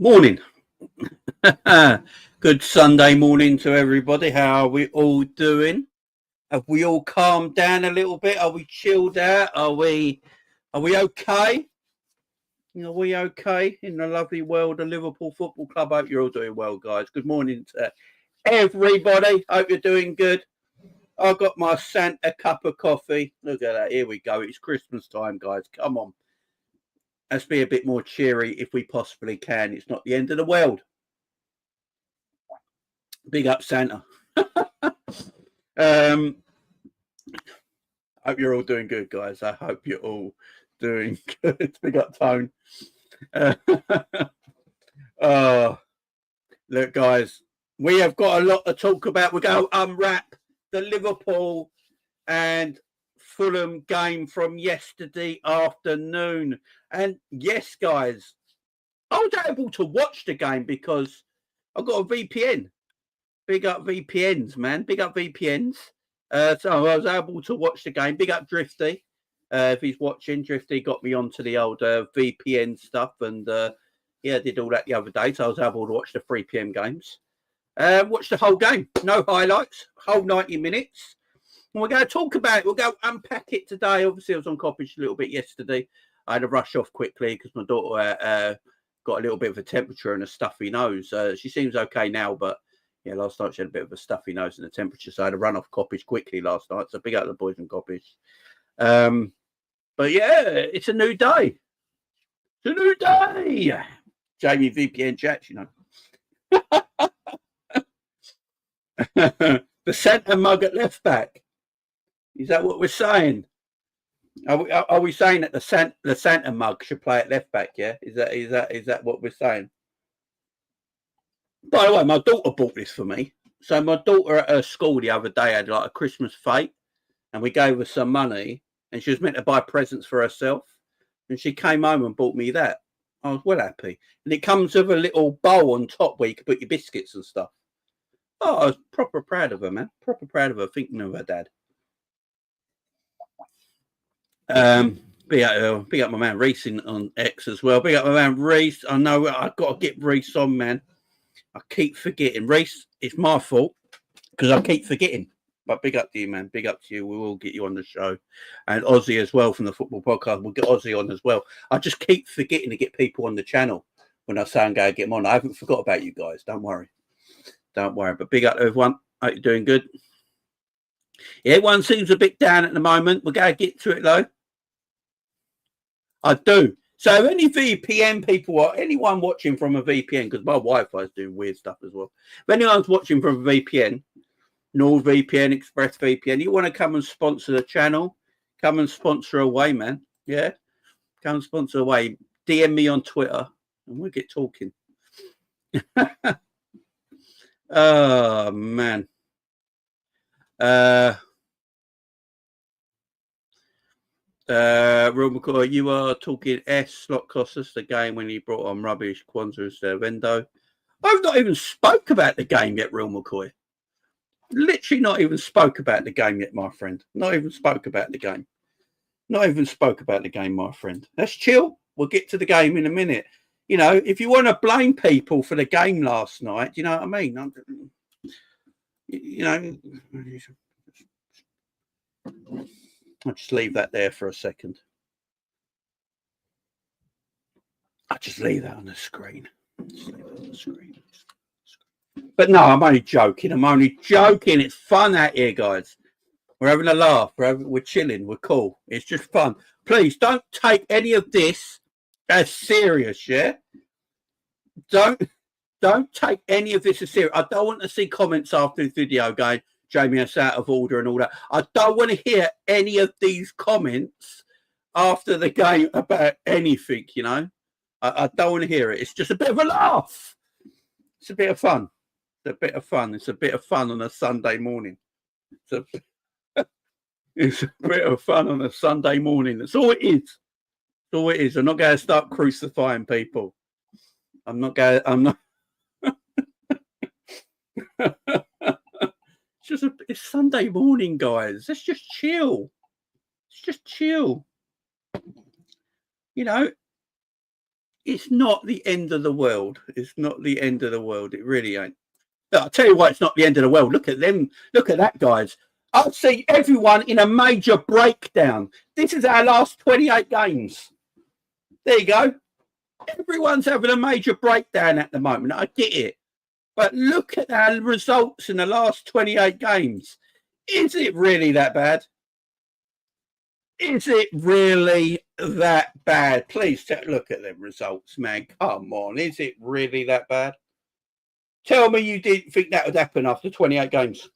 Morning. Good Sunday morning to everybody. How are we all doing? Have we all calmed down a little bit? Are we chilled out? Are we okay? Are we okay in the lovely world of Liverpool Football Club? I hope you're all doing well, guys. Good morning to everybody. Hope you're doing good. I've got my Santa cup of coffee. Look at that. Here we go. It's Christmas time, guys. Come on. Let's be a bit more cheery if we possibly can. It's not the end of the world. Big up, Santa. Hope you're all doing good, guys. I hope you're all doing good. Big up, Tone. Look, guys, we have got a lot to talk about. We're going to unwrap the Liverpool and Fulham game from yesterday afternoon. And yes, guys, I was able to watch the game because I've got a VPN. Big up VPNs, man. Big up VPNs. So I was able to watch the game. Big up Drifty. If he's watching, Drifty got me onto the old VPN stuff. And yeah, I did all that the other day. So I was able to watch the 3 p.m. games. Watch the whole game. No highlights. Whole 90 minutes. And we're going to talk about it. We'll go unpack it today. Obviously, I was on cottage a little bit yesterday. I had to rush off quickly because my daughter got a little bit of a temperature and a stuffy nose. She seems okay now, but yeah, last night she had a bit of a stuffy nose and a temperature. So I had to run off cottage quickly last night. So big up the boys in cottage. But yeah, it's a new day. It's a new day. Jamie VPN chats, you know. The centre mug at left back. Is that what we're saying? Are we saying that the Santa mug should play at left back? Yeah, is that what we're saying? By the way, my daughter bought this for me. So my daughter at her school the other day had like a Christmas fete, and we gave her some money, and she was meant to buy presents for herself, and she came home and bought me that. I was well happy. And it comes with a little bowl on top where you can put your biscuits and stuff. Oh, I was proper proud of her, man. Proper proud of her, thinking of her dad. Big up my man Reese on X as well. Big up my man Reese. I know I've got to get Reese on, man. I keep forgetting. Reese, it's my fault because I keep forgetting. But big up to you, man. Big up to you. We will get you on the show. And Ozzy as well from the Football Podcast. We'll get Ozzy on as well. I just keep forgetting to get people on the channel when I say I'm going to get them on. I haven't forgot about you guys. Don't worry. Don't worry. But big up to everyone. Hope you're doing good. Yeah, everyone seems a bit down at the moment. We're going to get to it, though. I do. So any VPN people or anyone watching from a VPN, because my Wi-Fi is doing weird stuff as well. If anyone's watching from a VPN, NordVPN, ExpressVPN, you want to come and sponsor the channel, come and sponsor away, man. Yeah? Come and sponsor away. DM me on Twitter and we'll get talking. Oh, man. Real McCoy, you are talking Slot cost us the game when he brought on rubbish Quansah instead of Endo. I've not even spoke about the game yet, Real McCoy. Literally not even spoke about the game yet, my friend. Not even spoke about the game. Not even spoke about the game, my friend. Let's chill. We'll get to the game in a minute. You know, if you want to blame people for the game last night, you know what I mean? You know, I'll just leave that there for a second. I'll just leave that on the screen. But no, I'm only joking. It's fun out here, guys. We're having a laugh. We're chilling. We're cool. It's just fun. Please don't take any of this as serious, yeah? Don't take any of this as serious. I don't want to see comments after the video going, Jamie, that's out of order and all that. I don't want to hear any of these comments after the game about anything, you know? I don't want to hear it. It's just a bit of a laugh. It's a bit of fun. It's a bit of fun. It's a bit of fun on a Sunday morning. It's a bit of fun on a Sunday morning. That's all it is. That's all it is. I'm not going to start crucifying people. It's Sunday morning, guys. Let's just chill. You know, it's not the end of the world. It's not the end of the world. It really ain't. But I'll tell you why it's not the end of the world. Look at them. Look at that, guys. I'll see everyone in a major breakdown. This is our last 28 games. There you go. Everyone's having a major breakdown at the moment. I get it. But look at our results in the last 28 games. Is it really that bad? Is it really that bad? Please look at them results, man. Come on. Is it really that bad? Tell me you didn't think that would happen after 28 games.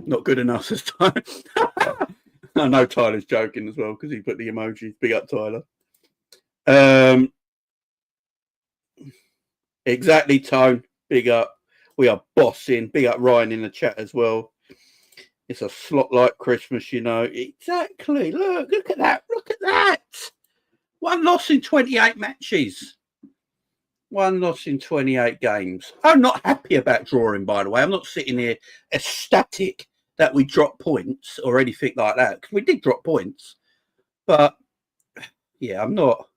Not good enough this time. I know Tyler's joking as well because he put the emojis. Big up, Tyler. Exactly, Tone. Big up. We are bossing. Big up Ryan in the chat as well. It's a slot like Christmas, you know. Exactly. Look at that. Look at that. One loss in 28 matches. One loss in 28 games. I'm not happy about drawing, by the way. I'm not sitting here ecstatic that we dropped points or anything like that. Because we did drop points. But, yeah, I'm not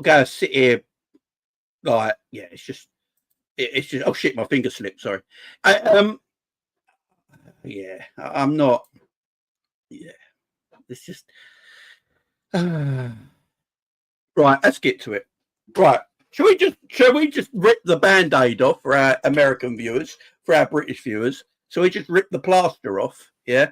going to sit here like, yeah, it's just, oh shit, my finger slipped, sorry. Yeah, I'm not, yeah, it's just, right, let's get to it. Right, shall we just rip the Band-Aid off for our American viewers, for our British viewers? So we just rip the plaster off, yeah?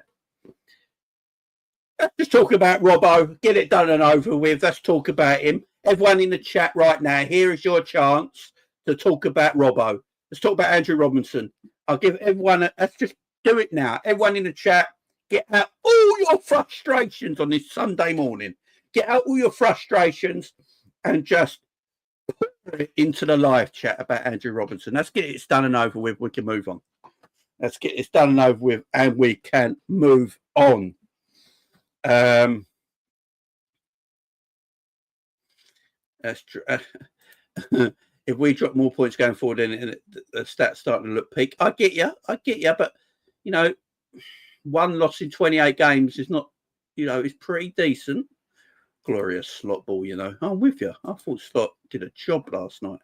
Let's just talk about Robbo, get it done and over with. Let's talk about him. Everyone in the chat right now, here is your chance to talk about Robbo. Let's talk about Andrew Robertson. I'll give everyone, let's just do it now. Everyone in the chat, get out all your frustrations on this Sunday morning. Get out all your frustrations and just put it into the live chat about Andrew Robertson. Let's get it done and over with. We can move on. Let's get this done and over with and we can move on. That's true. If we drop more points going forward, then the stats starting to look peak. I get you, but you know, one loss in 28 games is not, you know, it's pretty decent. Glorious Slot ball, you know. I'm with you. I thought Slot did a job last night.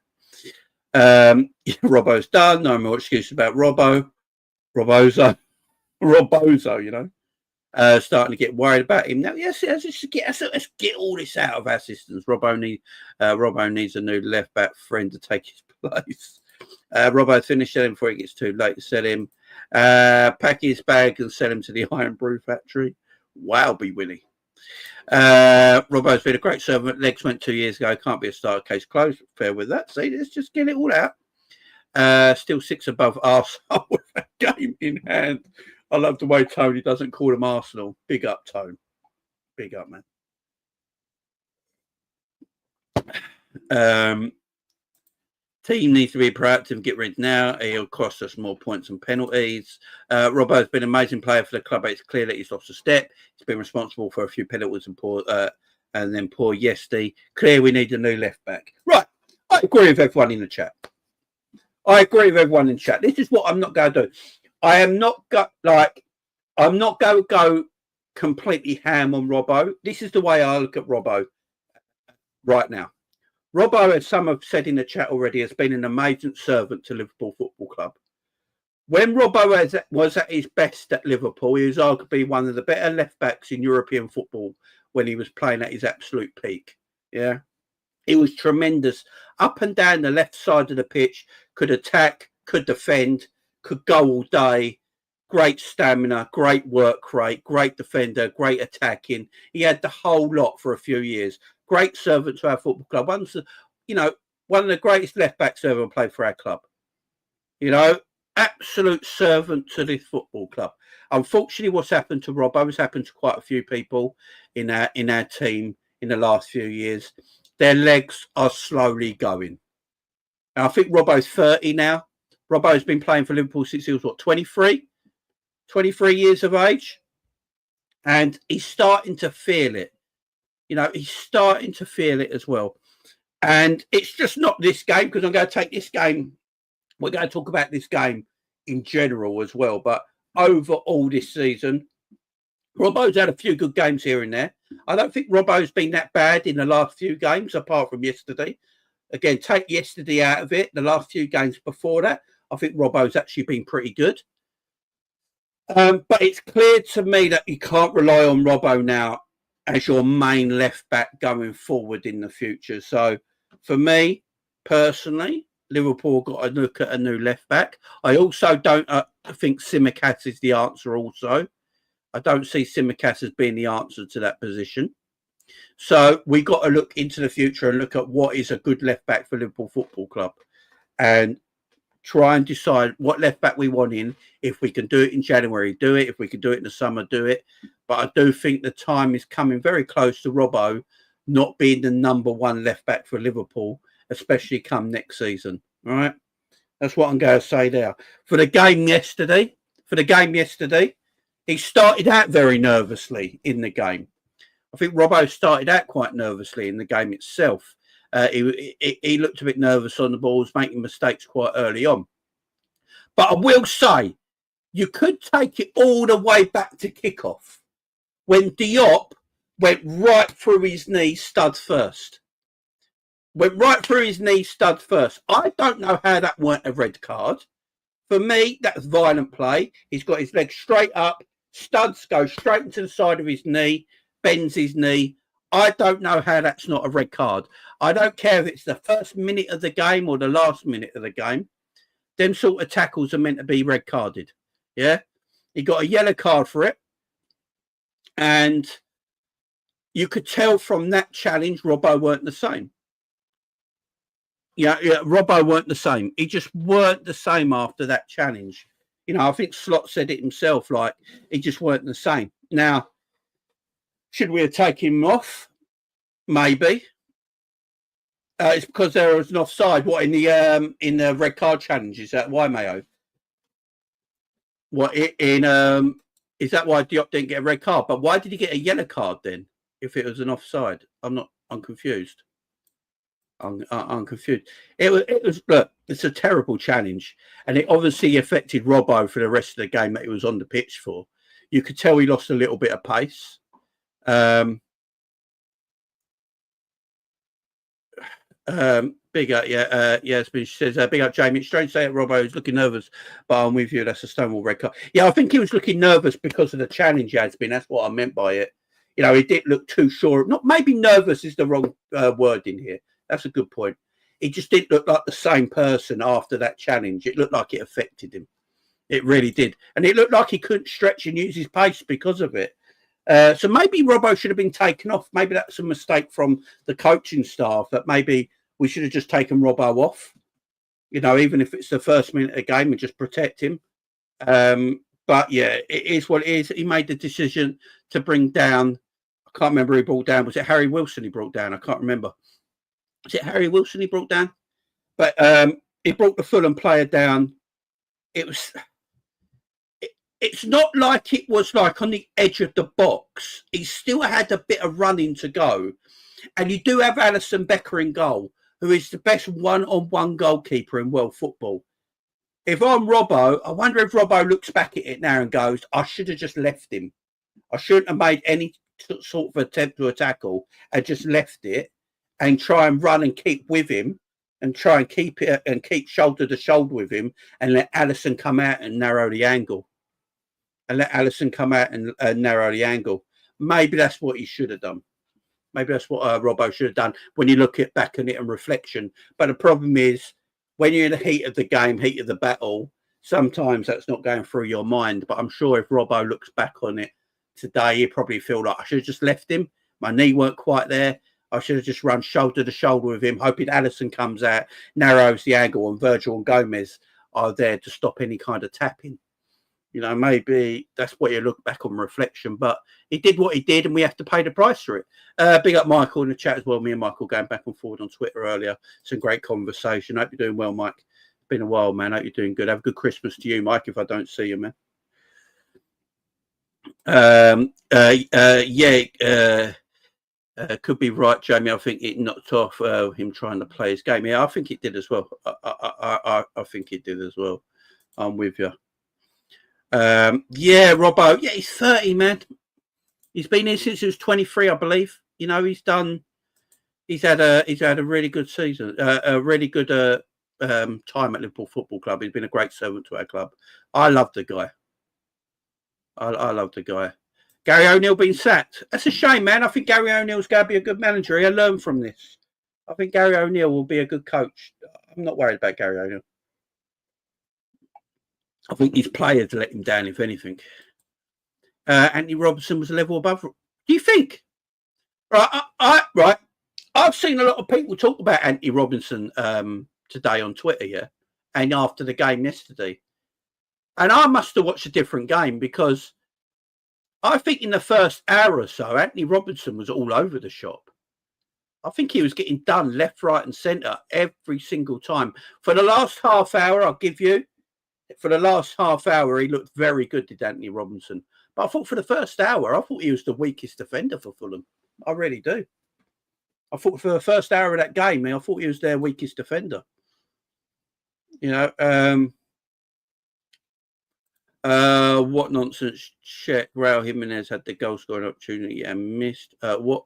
Robbo's done. No more excuse about Robozo, you know. Starting to get worried about him now. Yes, let's get all this out of our systems. Robbo needs a new left back friend to take his place. Robbo finished selling before it gets too late to sell him. Pack his bag and sell him to the Iron Brew factory. Wow, be Willie. Robbo's been a great servant. Legs went 2 years ago. Can't be a starter. Case closed. Fair with that. See, let's just get it all out. Still 6 above Arsenal with a game in hand. I love the way Tony doesn't call them Arsenal. Big up, Tone. Big up, man. Team needs to be proactive and get rid now. He'll cost us more points and penalties. Robbo's been an amazing player for the club, but it's clear that he's lost a step. He's been responsible for a few penalties and then poor yesterday. Clear we need a new left back. Right. I agree with everyone in the chat. This is what I'm not going to do. I'm not going to go completely ham on Robbo. This is the way I look at Robbo right now. Robbo, as some have said in the chat already, has been an amazing servant to Liverpool Football Club. When Robbo was at his best at Liverpool, he was arguably one of the better left backs in European football when he was playing at his absolute peak. Yeah, he was tremendous up and down the left side of the pitch. Could attack, could defend, could go all day. Great stamina, great work rate, great defender, great attacking. He had the whole lot for a few years. Great servant to our football club. One of the greatest left backs ever played for our club. You know, absolute servant to this football club. Unfortunately, what's happened to Robbo has happened to quite a few people in our team in the last few years. Their legs are slowly going. And I think Robbo's 30 now. Robbo's been playing for Liverpool since he was, 23 years of age. And he's starting to feel it. You know, he's starting to feel it as well. And it's just not this game, because I'm going to take this game. We're going to talk about this game in general as well. But overall this season, Robbo's had a few good games here and there. I don't think Robbo's been that bad in the last few games, apart from yesterday. Again, take yesterday out of it. The last few games before that, I think Robbo's actually been pretty good. But it's clear to me that you can't rely on Robbo now as your main left back going forward in the future. So for me, personally, Liverpool got to look at a new left back. I also don't think Tsimikas is the answer also. I don't see Tsimikas as being the answer to that position. So we got to look into the future and look at what is a good left back for Liverpool Football Club and try and decide what left back we want in. If we can do it in January, do it. If we can do it in the summer, do it. But I do think the time is coming very close to Robbo not being the number one left back for Liverpool, especially come next season. All right. That's what I'm going to say there. For the game yesterday, he started out very nervously in the game. I think Robbo started out quite nervously in the game itself. He looked a bit nervous on the balls, making mistakes quite early on. But I will say, you could take it all the way back to kickoff when Diop went right through his knee stud first. I don't know how that weren't a red card. For me, that's violent play. He's got his legs straight up. Studs go straight into the side of his knee, bends his knee. I don't know how that's not a red card. I don't care if it's the first minute of the game or the last minute of the game. Them sort of tackles are meant to be red carded. Yeah? He got a yellow card for it. And you could tell from that challenge, Robbo weren't the same. Yeah, Robbo weren't the same. He just weren't the same after that challenge. You know, I think Slot said it himself, like, he just weren't the same. Now, should we have taken him off? Maybe. It's because there was an offside. What, in the red card challenge? Is that why, Mayo? What, in Is that why Diop didn't get a red card? But why did he get a yellow card then? If it was an offside, I'm confused. I'm confused. It was. Look, it's a terrible challenge, and it obviously affected Robbo for the rest of the game that he was on the pitch for. You could tell he lost a little bit of pace. Big up, she says, big up, Jamie. It's strange to say that Robbo is looking nervous, but I'm with you. That's a Stonewall red card. Yeah, I think he was looking nervous because of the challenge he has been. That's what I meant by it. You know, he didn't look too sure. Not maybe nervous is the wrong word in here. That's a good point. He just didn't look like the same person after that challenge. It looked like it affected him. It really did. And it looked like he couldn't stretch and use his pace because of it. So maybe Robbo should have been taken off. Maybe that's a mistake from the coaching staff, that maybe we should have just taken Robbo off, you know, even if it's the first minute of the game, and just protect him. But yeah, it is what it is. He made the decision to bring down, I can't remember who he brought down. Was it Harry Wilson he brought down? I can't remember. Was it Harry Wilson he brought down? But he brought the Fulham player down. It's not like it was like on the edge of the box. He still had a bit of running to go. And you do have Alisson Becker in goal, who is the best one-on-one goalkeeper in world football. If I'm Robbo, I wonder if Robbo looks back at it now and goes, I should have just left him. I shouldn't have made any sort of attempt to tackle and just left it and try and run and keep with him and try and keep it and keep shoulder to shoulder with him and let Alisson come out and narrow the angle. Maybe that's what he should have done. Maybe that's what Robbo should have done when you look back on it and reflection. But the problem is, when you're in the heat of the game, heat of the battle, sometimes that's not going through your mind. But I'm sure if Robbo looks back on it today, he'd probably feel like, I should have just left him. My knee weren't quite there. I should have just run shoulder to shoulder with him, hoping Alisson comes out, narrows the angle, and Virgil and Gomez are there to stop any kind of tapping. You know, maybe that's what you look back on reflection. But he did what he did, and we have to pay the price for it. Big up Michael in the chat as well. Me and Michael going back and forward on Twitter earlier. Some great conversation. Hope you're doing well, Mike. It's been a while, man. Hope you're doing good. Have a good Christmas to you, Mike, if I don't see you, man. Could be right, Jamie. I think it knocked off him trying to play his game. Yeah, I think it did as well. I think it did as well. I'm with you. Yeah, Robbo. Yeah, he's 30, man. He's been here since he was 23, I believe. You know, he's had a really good season, a really good time at Liverpool Football Club. He's been a great servant to our club. I love the guy. I love the guy. Gary O'Neill being sacked. That's a shame, man. I think Gary O'Neill's going to be a good manager. He'll learn from this. I think Gary O'Neill will be a good coach. I'm not worried about Gary O'Neill. I think his players let him down, if anything. Anthony Robertson was a level above. Do you think? Right. I've seen a lot of people talk about Anthony Robertson today on Twitter, yeah, and after the game yesterday. And I must have watched a different game, because I think in the first hour or so, Anthony Robertson was all over the shop. I think he was getting done left, right, and centre every single time. For the last half hour, I'll give you. For the last half hour, he looked very good, did Anthony Robertson. But I thought for the first hour, I thought he was the weakest defender for Fulham. I really do. I thought for the first hour of that game, I thought he was their weakest defender. You know, what nonsense. Check. Raul Jimenez had the goal scoring opportunity and missed. What?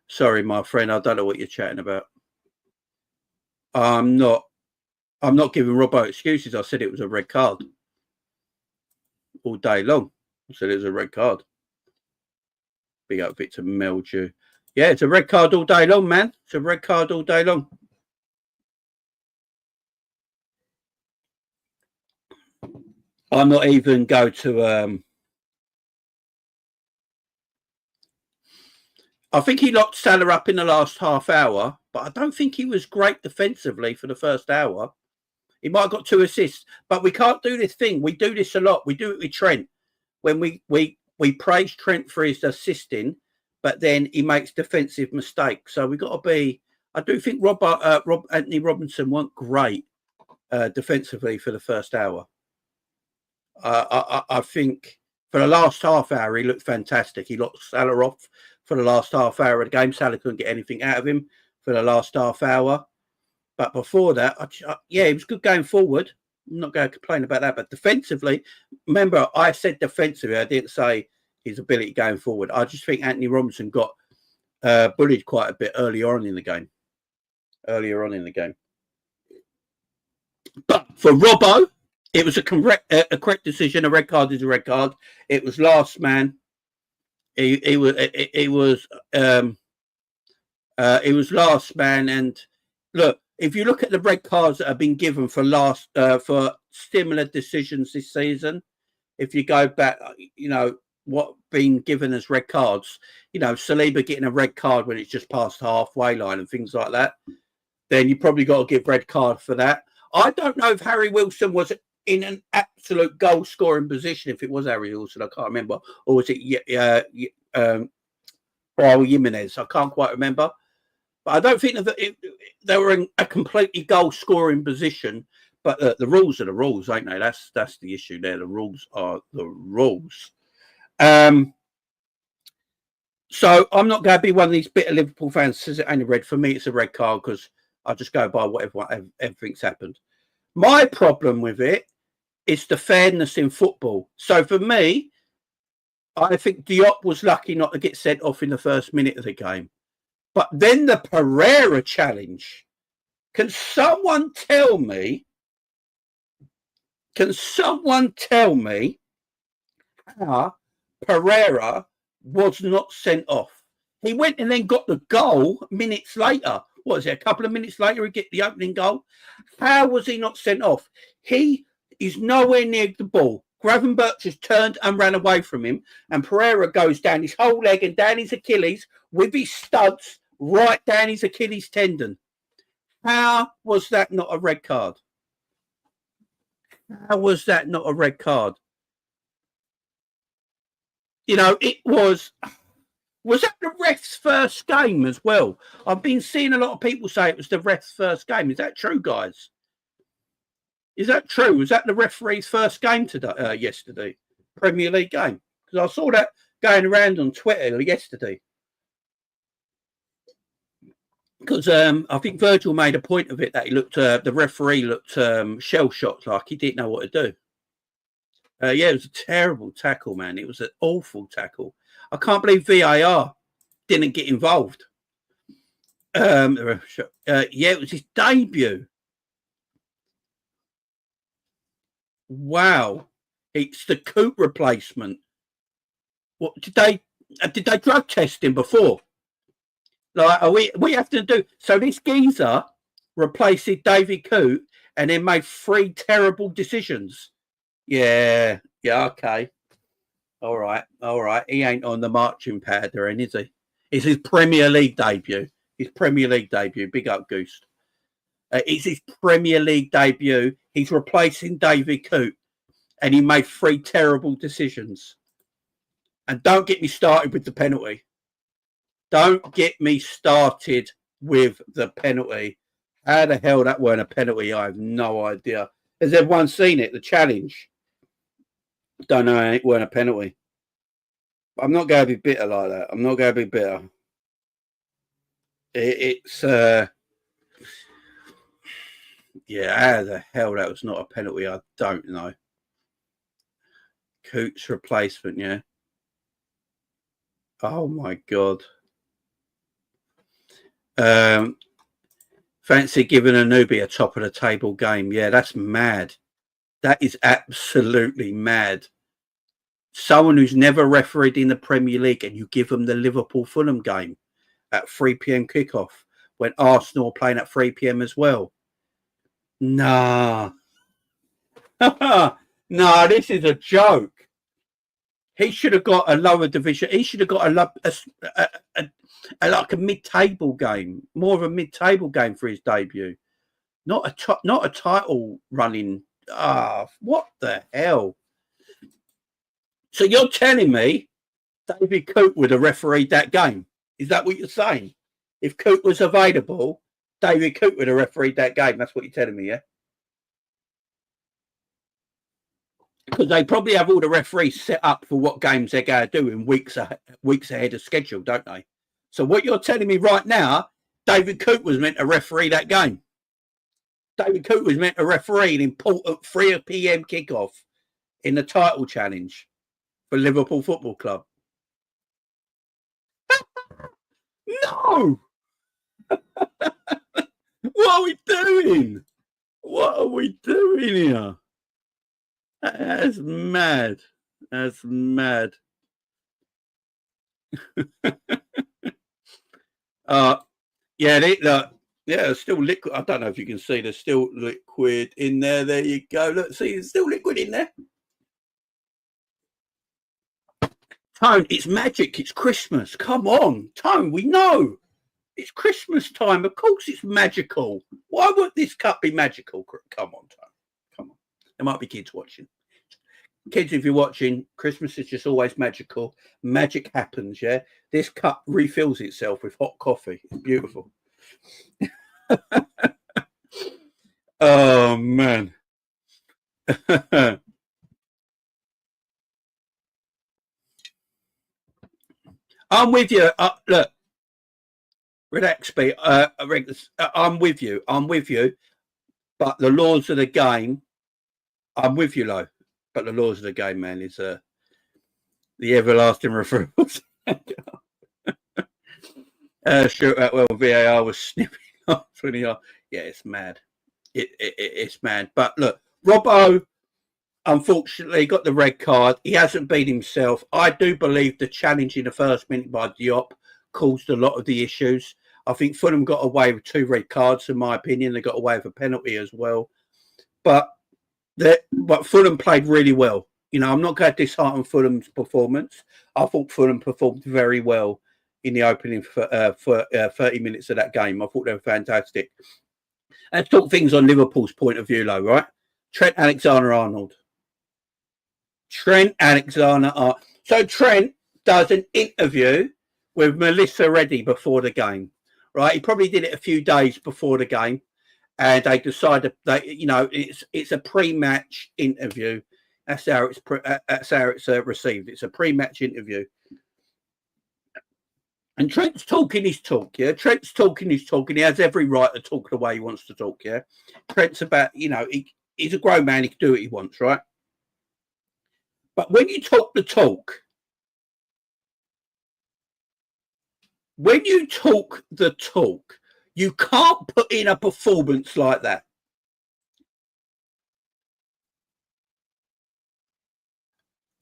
Sorry, my friend. I don't know what you're chatting about. I'm not giving Robbo excuses. I said it was a red card all day long. I said it was a red card. Big up Victor Meldew. Yeah, it's a red card all day long, man. It's a red card all day long. I'm not even going to... I think he locked Salah up in the last half hour, but I don't think he was great defensively for the first hour. He might have got 2 assists, but we can't do this thing. We do this a lot. We do it with Trent. When we praise Trent for his assisting, but then he makes defensive mistakes. So we've got to be... I do think Anthony Robinson weren't great defensively for the first hour. I think For the last half hour, he looked fantastic. He locked Salah off for the last half hour of the game. Salah couldn't get anything out of him for the last half hour. But before that, yeah, he was good going forward. I'm not going to complain about that. But defensively, remember, I said defensively. I didn't say his ability going forward. I just think Anthony Robertson got bullied quite a bit earlier on in the game. But for Robbo, it was a correct decision. A red card is a red card. It was last man. It was last man. And look, if you look at the red cards that have been given for for similar decisions this season, if you go back, what been given as red cards, Saliba getting a red card when it's just past the halfway line and things like that, then you probably got to give red card for that. I don't know if Harry Wilson was in an absolute goal scoring position. If it was Harry Wilson, I can't remember, or was it Raul Jimenez? I can't quite remember. But I don't think that they were in a completely goal scoring position. But the rules are the rules, ain't they? That's the issue there. The rules are the rules. So I'm not going to be one of these bitter Liverpool fans who says it ain't a red. For me, it's a red card because I just go by everything's happened. My problem with it is the fairness in football. So for me, I think Diop was lucky not to get sent off in the first minute of the game. But then the Pereira challenge. Can someone tell me how Pereira was not sent off? He went and then got the goal minutes later. What was it? A couple of minutes later, he get the opening goal. How was he not sent off? He is nowhere near the ball. Gravenberch just turned and ran away from him, and Pereira goes down his whole leg and down his Achilles with his studs right down his Achilles tendon. How was that not a red card? How was that not a red card? It was that the ref's first game as well? I've been seeing a lot of people say it was the ref's first game. Is that true, guys? Is that true? Was that the referee's first game today, yesterday? Premier League game? Because I saw that going around on Twitter yesterday. Because I think Virgil made a point of it that the referee looked shell-shocked, like he didn't know what to do. Yeah, it was a terrible tackle, man. It was an awful tackle. I can't believe VAR didn't get involved. Yeah, it was his debut. Wow, it's the Coop replacement. What did they drug test him before? Like, we have to do so. This geezer replaced David Coop and then made 3 terrible decisions. Yeah, okay. All right. He ain't on the marching pad there, is he? It's his Premier League debut. Big up, Goose. It's his Premier League debut. He's replacing David Coop, and he made 3 terrible decisions. And don't get me started with the penalty. Don't get me started with the penalty. How the hell that weren't a penalty? I have no idea. Has everyone seen it? The challenge? Don't know. It weren't a penalty. I'm not going to be bitter like that. I'm not going to be bitter. It's yeah, how the hell that was not a penalty? I don't know. Coots replacement, yeah. Oh my God. Fancy giving a newbie a top of the table game. Yeah, that's mad. That is absolutely mad. Someone who's never refereed in the Premier League and you give them the Liverpool Fulham game at 3 p.m. kickoff when Arsenal are playing at 3 p.m. as well. Nah. No, this is a joke. He should have got a lower division. He should have got like a mid-table game, more of a mid-table game for his debut, not a title running. What the hell? So you're telling me David Coop would have refereed that game? Is that what you're saying? If Coop was available, David Coop would have refereed that game. That's what you're telling me, yeah? because they probably have all the referees set up for what games they're going to do in weeks ahead of schedule, don't they? So what you're telling me right now, David Coote was meant to referee that game. David Coote was meant to referee an important 3 p.m. kickoff in the title challenge for Liverpool Football Club. No! What are we doing? What are we doing here? That's mad. That's mad. Yeah, there's still liquid. I don't know if you can see. There's still liquid in there. There you go. Look, see, there's still liquid in there. Tone, it's magic. It's Christmas. Come on, Tone. We know it's Christmas time. Of course, it's magical. Why would this cup be magical? Come on, Tone. Come on. There might be kids watching. Kids, if you're watching, Christmas is just always magical. Magic happens, yeah? This cup refills itself with hot coffee. It's beautiful. Oh, man. I'm with you. Look, relax, B. I'm with you. I'm with you. But the laws of the game, I'm with you, Lo. But the laws of the game, man, is the everlasting referrals. Sure, well, VAR was snipping off 20 yards. Yeah, it's mad. It's mad. But look, Robbo, unfortunately, got the red card. He hasn't been himself. I do believe the challenge in the first minute by Diop caused a lot of the issues. I think Fulham got away with 2 red cards, in my opinion. They got away with a penalty as well. But Fulham played really well. You know, I'm not going to dishearten Fulham's performance. I thought Fulham performed very well in the opening for 30 minutes of that game. I thought they were fantastic. Let's talk things on Liverpool's point of view, though, right? Trent Alexander-Arnold. Trent Alexander-Arnold. So Trent does an interview with Melissa Reddy before the game, right? He probably did it a few days before the game. And they decided that, you know, it's a pre-match interview. That's how it's received. It's a pre-match interview. And Trent's talking his talk, yeah? Trent's talking his talk, and he has every right to talk the way he wants to talk, yeah? Trent's about, you know, he's a grown man. He can do what he wants, right? But when you talk the talk, you can't put in a performance like that.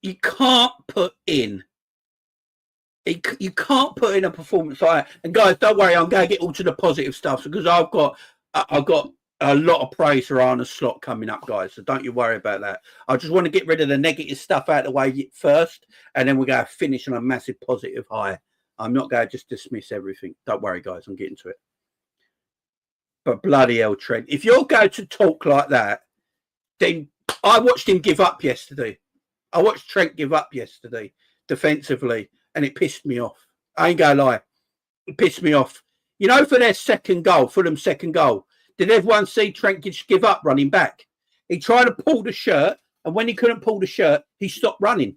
You can't put in. You can't put in a performance like that. And guys, don't worry, I'm going to get all to the positive stuff because I've got a lot of praise for Arne Slot coming up, guys. So don't you worry about that. I just want to get rid of the negative stuff out of the way first, and then we're going to finish on a massive positive high. I'm not going to just dismiss everything. Don't worry, guys. I'm getting to it. But bloody hell, Trent. If you're going to talk like that, then I watched him give up yesterday. I watched Trent give up yesterday defensively, and it pissed me off. I ain't going to lie. It pissed me off. You know, for their second goal, Fulham's second goal, did everyone see Trent just give up running back? He tried to pull the shirt, and when he couldn't pull the shirt, he stopped running.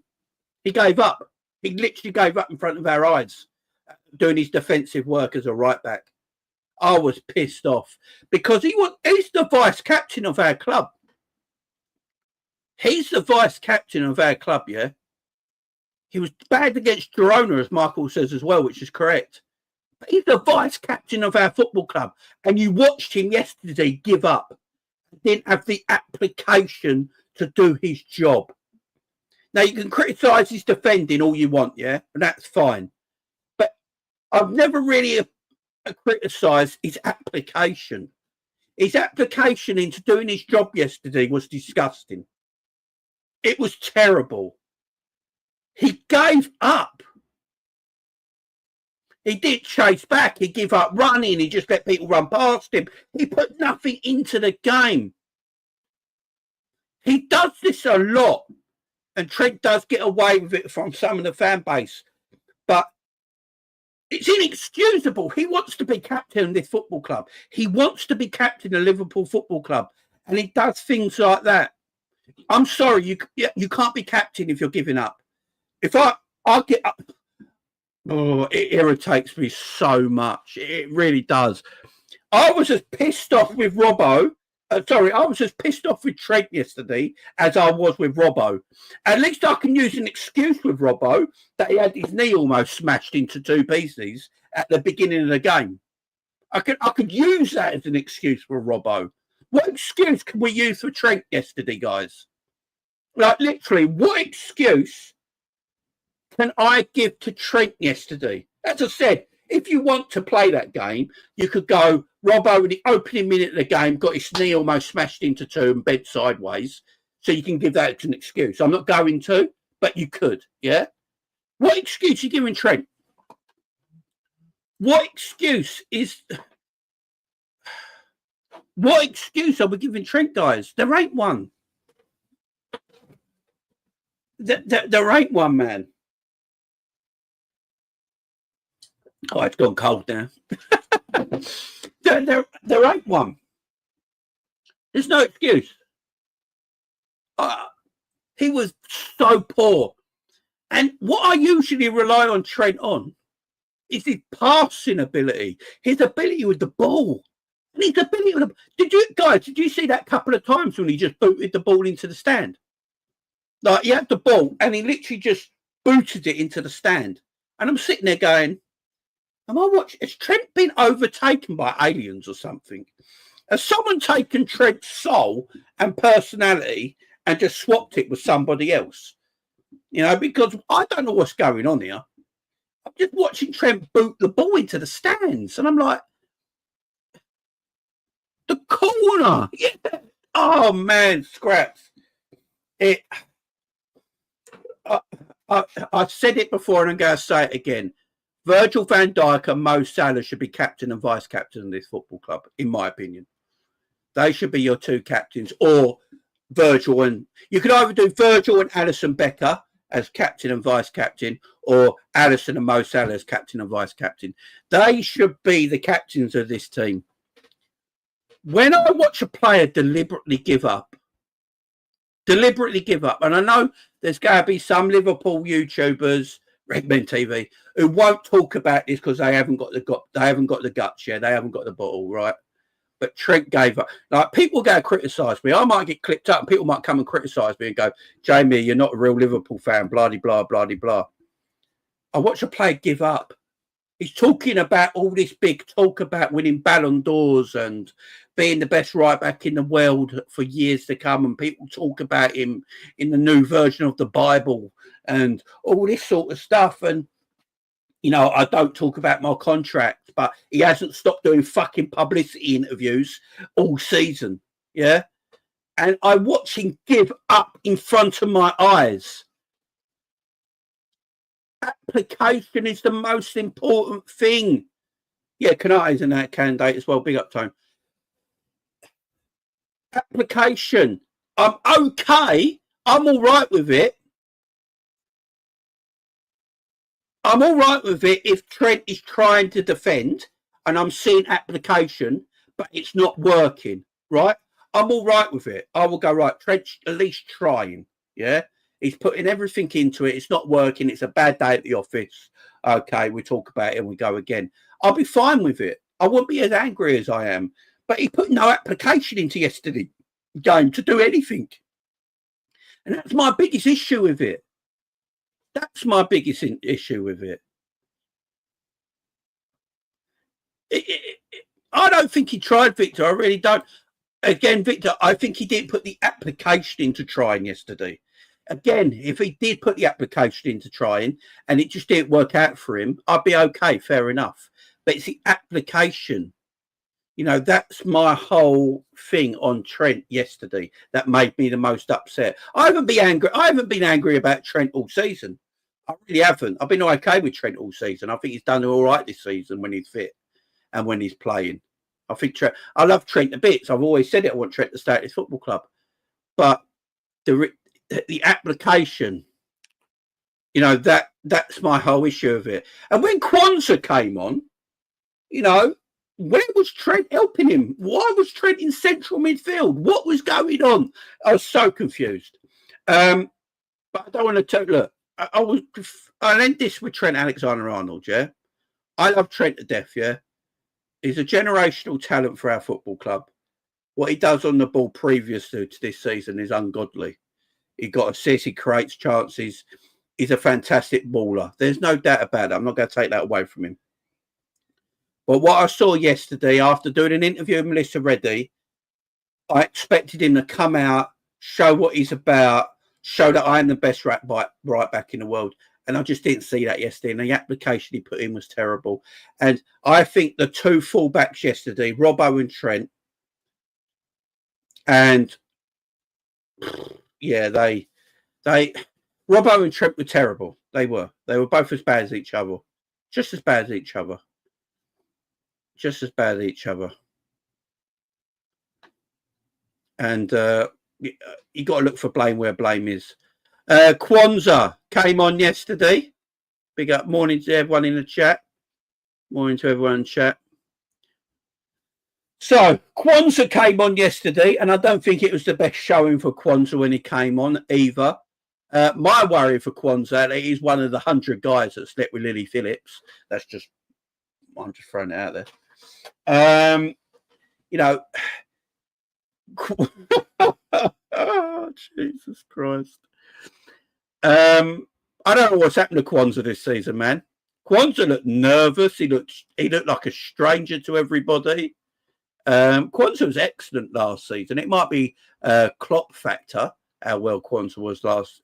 He gave up. He literally gave up in front of our eyes, doing his defensive work as a right back. I was pissed off because he's the vice captain of our club. He's the vice captain of our club, yeah? He was bad against Girona, as Michael says as well, which is correct. But he's the vice captain of our football club. And you watched him yesterday give up. Didn't have the application to do his job. Now, you can criticise his defending all you want, yeah? And that's fine. But I've never really criticised his application. His application into doing his job yesterday was disgusting. It was terrible. He gave up. He did chase back. He gave up running. He just let people run past him. He put nothing into the game. He does this a lot. And Trent does get away with it from some of the fan base. But it's inexcusable. He wants to be captain of this football club. He wants to be captain of Liverpool Football Club. And he does things like that. I'm sorry, you can't be captain if you're giving up. If I get up, it irritates me so much. It really does. I was as pissed off with Robbo. I was as pissed off with Trent yesterday as I was with Robbo. At least I can use an excuse with Robbo that he had his knee almost smashed into two pieces at the beginning of the game. I could use that as an excuse for Robbo. What excuse can we use for Trent yesterday, guys? Like, literally, what excuse can I give to Trent yesterday? As I said, if you want to play that game, you could go, Robbo, in the opening minute of the game, got his knee almost smashed into two and bent sideways. So you can give that as an excuse. I'm not going to, but you could, yeah? What excuse are you giving Trent? What excuse are we giving Trent, guys? There ain't one. There ain't one, man. Oh, it's gone cold now. there ain't one. There's no excuse. He was so poor. And what I usually rely on Trent on is his passing ability, his ability with the ball. And his ability with the... Did you see that couple of times when he just booted the ball into the stand? Like, he had the ball and he literally just booted it into the stand. And I'm sitting there going, has Trent been overtaken by aliens or something? Has someone taken Trent's soul and personality and just swapped it with somebody else? You know, because I don't know what's going on here. I'm just watching Trent boot the ball into the stands. And I'm like, the corner. Yeah. Oh, man, scraps. I've said it before and I'm going to say it again. Virgil van Dijk and Mo Salah should be captain and vice captain of this football club, in my opinion. They should be your two captains, or Virgil and... You could either do Virgil and Alisson Becker as captain and vice captain, or Alisson and Mo Salah as captain and vice captain. They should be the captains of this team. When I watch a player deliberately give up, and I know there's going to be some Liverpool YouTubers, Redmen TV, who won't talk about this because they haven't got the guts, yeah, they haven't got the bottle, right? But Trent gave up. Like, people go criticise me. I might get clipped up and people might come and criticise me and go, Jamie, you're not a real Liverpool fan, blah, blah, blah, blah, blah. I watch a player give up. He's talking about all this big talk about winning Ballon d'Ors and being the best right back in the world for years to come. And people talk about him in the new version of the Bible and all this sort of stuff. And, you know, I don't talk about my contract, but he hasn't stopped doing fucking publicity interviews all season. Yeah. And I watch him give up in front of my eyes. Application is the most important thing. Yeah, Kanate's in that candidate as well. Big up, Tone. Application. I'm okay. I'm all right with it. I'm all right with it if Trent is trying to defend and I'm seeing application, but it's not working, right? I'm all right with it. I will go, right, Trent's at least trying, yeah? He's putting everything into it. It's not working. It's a bad day at the office. Okay, we talk about it and we go again. I'll be fine with it. I won't be as angry as I am. But he put no application into yesterday's game to do anything. And that's my biggest issue with it. That's my biggest issue with it. I don't think he tried, Victor. I really don't. Again, Victor, I think he didn't put the application into trying yesterday. Again, if he did put the application into trying and it just didn't work out for him, I'd be okay, fair enough. But it's the application. You know, that's my whole thing on Trent yesterday that made me the most upset. I haven't been angry about Trent all season. I really haven't. I've been okay with Trent all season. I think he's done all right this season when he's fit and when he's playing. I think I love Trent to bits. I've always said it. I want Trent to stay at his football club. But the application, you know, that's my whole issue of it. And when Quansah came on, you know, where was Trent helping him? Why was Trent in central midfield? What was going on? I was so confused. But I don't want to tell. Look, I'll end this with Trent Alexander-Arnold. Yeah, I love Trent to death. Yeah, he's a generational talent for our football club. What he does on the ball previous to this season is ungodly. He got assists, he creates chances. He's a fantastic baller. There's no doubt about it. I'm not going to take that away from him. But what I saw yesterday, after doing an interview with Melissa Reddy, I expected him to come out, show what he's about, show that I'm the best right back in the world. And I just didn't see that yesterday. And the application he put in was terrible. And I think the two fullbacks yesterday, Robbo and Trent, and yeah, Robbo and Trent were terrible. They were both as bad as each other. Just as bad as each other. Just as bad as each other. And you got to look for blame where blame is. Quansah came on yesterday. Big up morning to everyone in the chat. Morning to everyone in the chat. So, Quansah came on yesterday, and I don't think it was the best showing for Quansah when he came on either. My worry for Quansah, he's one of the 100 guys that slept with Lily Phillips. I'm just throwing it out there. You know, oh, Jesus Christ. I don't know what's happened to Quansah this season, man. Quansah looked nervous. He looked like a stranger to everybody. Quansah was excellent last season. It might be Klopp factor how well Quansah was last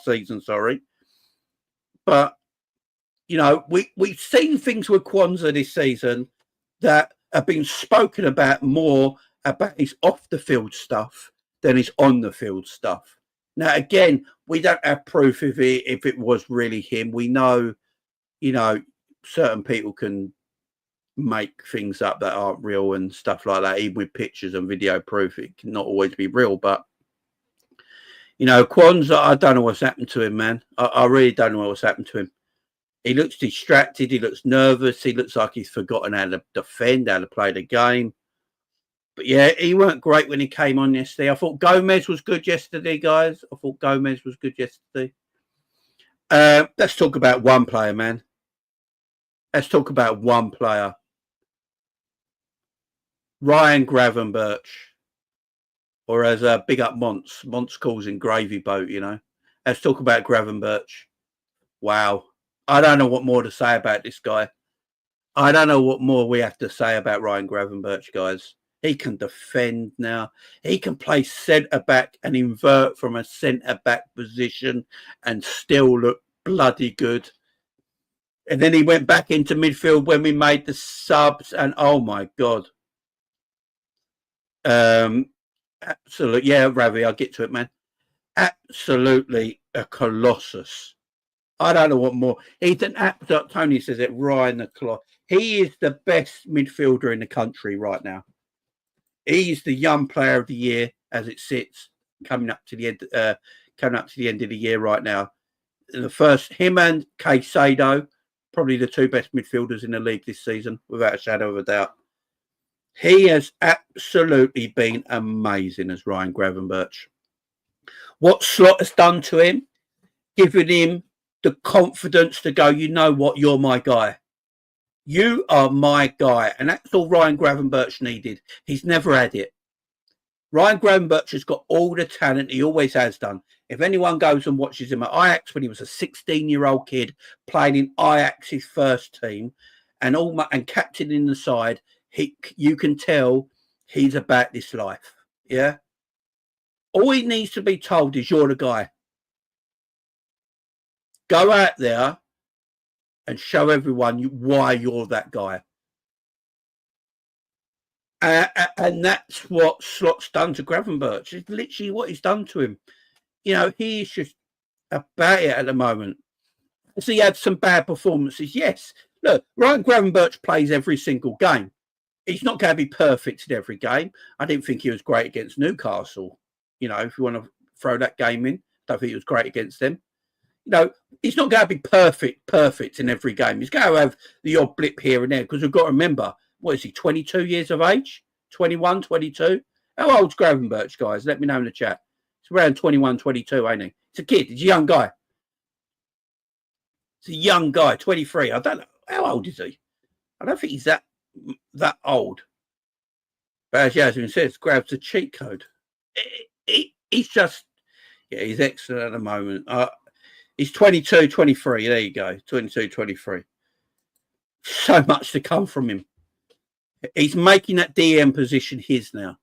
season. Sorry, but you know we've seen things with Quansah this season that have been spoken about more about his off the field stuff than his on the field stuff. Now again, we don't have proof if it was really him. We know, you know, certain people can make things up that aren't real and stuff like that, even with pictures and video proof. It can not always be real, but you know, Quansah, I don't know what's happened to him, man. I really don't know what's happened to him. He looks distracted, he looks nervous, he looks like he's forgotten how to defend, how to play the game. But yeah, he weren't great when he came on yesterday. I thought Gomez was good yesterday, guys. Let's talk about one player, man. Let's talk about one player. Ryan Gravenberch, or as big up Monts calls in Gravy Boat, you know. Let's talk about Gravenberch. Wow. I don't know what more to say about this guy. I don't know what more we have to say about Ryan Gravenberch, guys. He can defend now. He can play centre-back and invert from a centre-back position and still look bloody good. And then he went back into midfield when we made the subs, and oh my God. Absolutely. Yeah, Ravi, I'll get to it, man. Absolutely a colossus. I don't know what more. He's an absolute, Tony says it, Ryan the Cloth. He is the best midfielder in the country right now. He's the young player of the year as it sits, coming up to the end of the year right now. The first, him and Caicedo, probably the two best midfielders in the league this season, without a shadow of a doubt. He has absolutely been amazing as Ryan Gravenberch. What Slot has done to him, giving him the confidence to go, you know what, you're my guy. You are my guy. And that's all Ryan Gravenberch needed. He's never had it. Ryan Gravenberch has got all the talent he always has done. If anyone goes and watches him at Ajax when he was a 16-year-old kid playing in Ajax's first team and captain in the side, you can tell he's about this life. Yeah. All he needs to be told is you're the guy. Go out there and show everyone why you're that guy. And that's what Slot's done to Gravenberch. It's literally what he's done to him. You know, he's just about it at the moment. So he had some bad performances. Yes. Look, Ryan Gravenberch plays every single game. He's not going to be perfect in every game. I didn't think he was great against Newcastle. You know, if you want to throw that game in, I don't think he was great against them. he's not going to be perfect in every game. He's going to have the odd blip here and there because we've got to remember, what is he, 22 years of age? 21, 22? How old's Gravenberch, guys? Let me know in the chat. He's around 21, 22, ain't he? He's a kid. He's a young guy. He's a young guy, 23. I don't know. How old is he? I don't think he's that old. But as Yasmin says, grabs a cheat code. He's just, he's excellent at the moment. He's 22, 23. There you go. 22, 23. So much to come from him. He's making that DM position his now.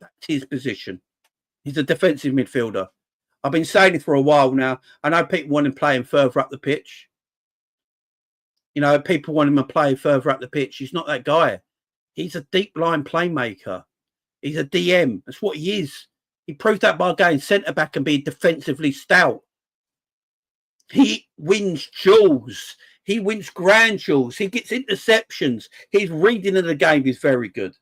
That's his position. He's a defensive midfielder. I've been saying it for a while now. I know people want him playing further up the pitch. People want him to play further up the pitch. He's not that guy. He's a deep line playmaker. He's a DM. That's what he is. He proved that by going centre-back and being defensively stout. He wins duels. He wins grand duels. He gets interceptions. His reading of the game is very good.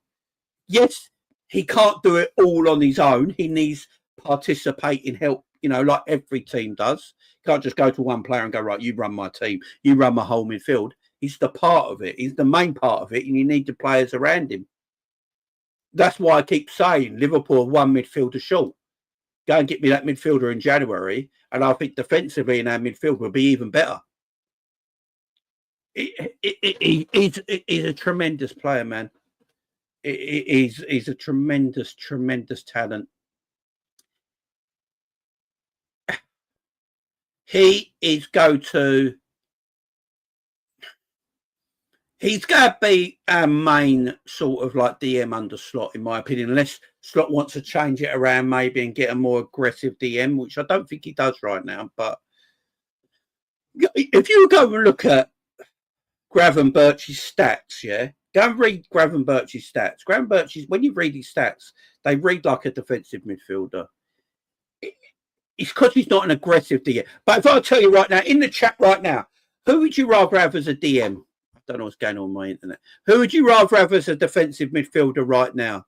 Yes, he can't do it all on his own. He needs participating help, like every team does. You can't just go to one player and go, right, you run my team. You run my whole midfield. He's the part of it. He's the main part of it, and you need the players around him. That's why I keep saying Liverpool are one midfielder short. Go and get me that midfielder in January, and I think defensively in our midfield will be even better. He's a tremendous player, man. He's a tremendous, tremendous talent. He is he's going to be our main sort of like DM under Slot, in my opinion, unless Slot wants to change it around maybe and get a more aggressive DM, which I don't think he does right now. But if you go and look at Gravenberch's stats, go and read Gravenberch's stats. When you read his stats, they read like a defensive midfielder. It's because he's not an aggressive DM. But if I tell you right now, in the chat right now, who would you rather have as a DM? I don't know what's going on my internet. Who would you rather have as a defensive midfielder right now?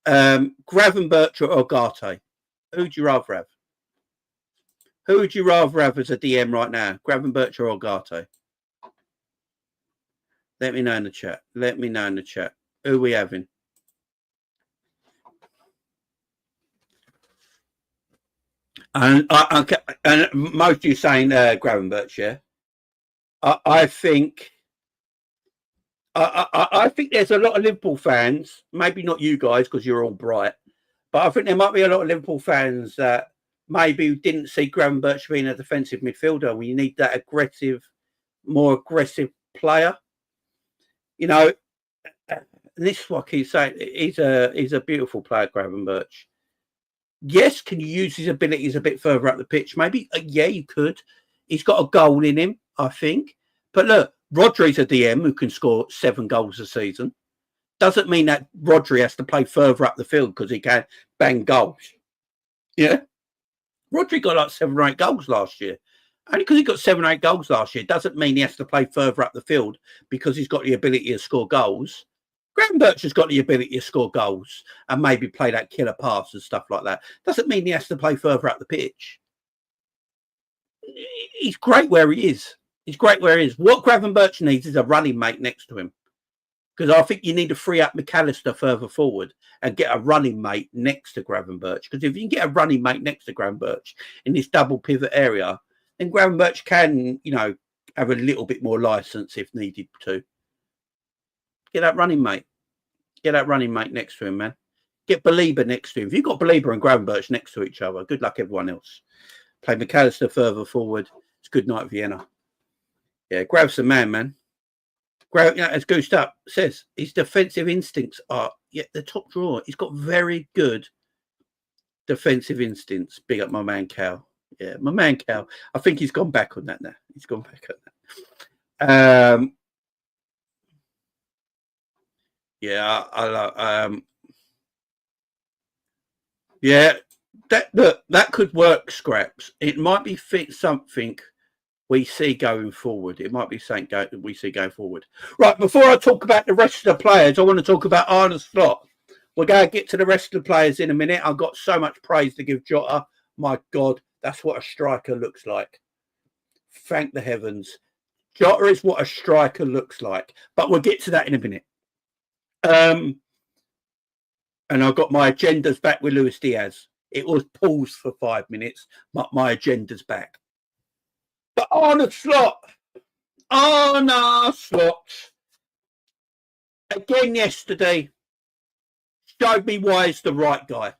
Gravenberch or Ugarte? Who would you rather have? Who would you rather have as a DM right now? Gravenberch or Ugarte? Let me know in the chat. Who are we having? And most of you saying Gravenberch, yeah. I think there's a lot of Liverpool fans, maybe not you guys because you're all bright, but I think there might be a lot of Liverpool fans that maybe didn't see Gravenberch being a defensive midfielder. We need that aggressive, more aggressive player. This is what I keep saying. He's a beautiful player, Gravenberch. Yes, can you use his abilities a bit further up the pitch? Maybe, yeah, you could. He's got a goal in him, I think. But look, Rodri's a DM who can score 7 goals a season. Doesn't mean that Rodri has to play further up the field because he can bang goals. Yeah? Rodri got like 7 or 8 goals last year. Only because he got 7 or 8 goals last year doesn't mean he has to play further up the field because he's got the ability to score goals. Gravenberch has got the ability to score goals and maybe play that killer pass and stuff like that. Doesn't mean he has to play further up the pitch. He's great where he is. What Gravenberch needs is a running mate next to him. Because I think you need to free up McAllister further forward and get a running mate next to Gravenberch. Because if you can get a running mate next to Gravenberch in this double pivot area, then Gravenberch can, have a little bit more license if needed to. Get that running mate. Get that running mate next to him, man. Get Belieber next to him. If you've got Belieber and Gravenberch next to each other, good luck everyone else. Play McAllister further forward. It's good night, Vienna. Yeah, Grav's the man. Grav, as Goosed Up says, his defensive instincts are the top drawer. He's got very good defensive instincts. Big up my man, Cal. Yeah, my man, Cal. I think he's gone back on that now. Yeah, that could work, Scraps. It might be something we see going forward. Right, before I talk about the rest of the players, I want to talk about Arne Slot. We're going to get to the rest of the players in a minute. I've got so much praise to give Jota. My God, that's what a striker looks like. Thank the heavens. Jota is what a striker looks like. But we'll get to that in a minute. And I've got my agendas back with Luis Diaz. It was paused for 5 minutes, but my agenda's back. But Arne Slot. Again yesterday, showed me why he's the right guy.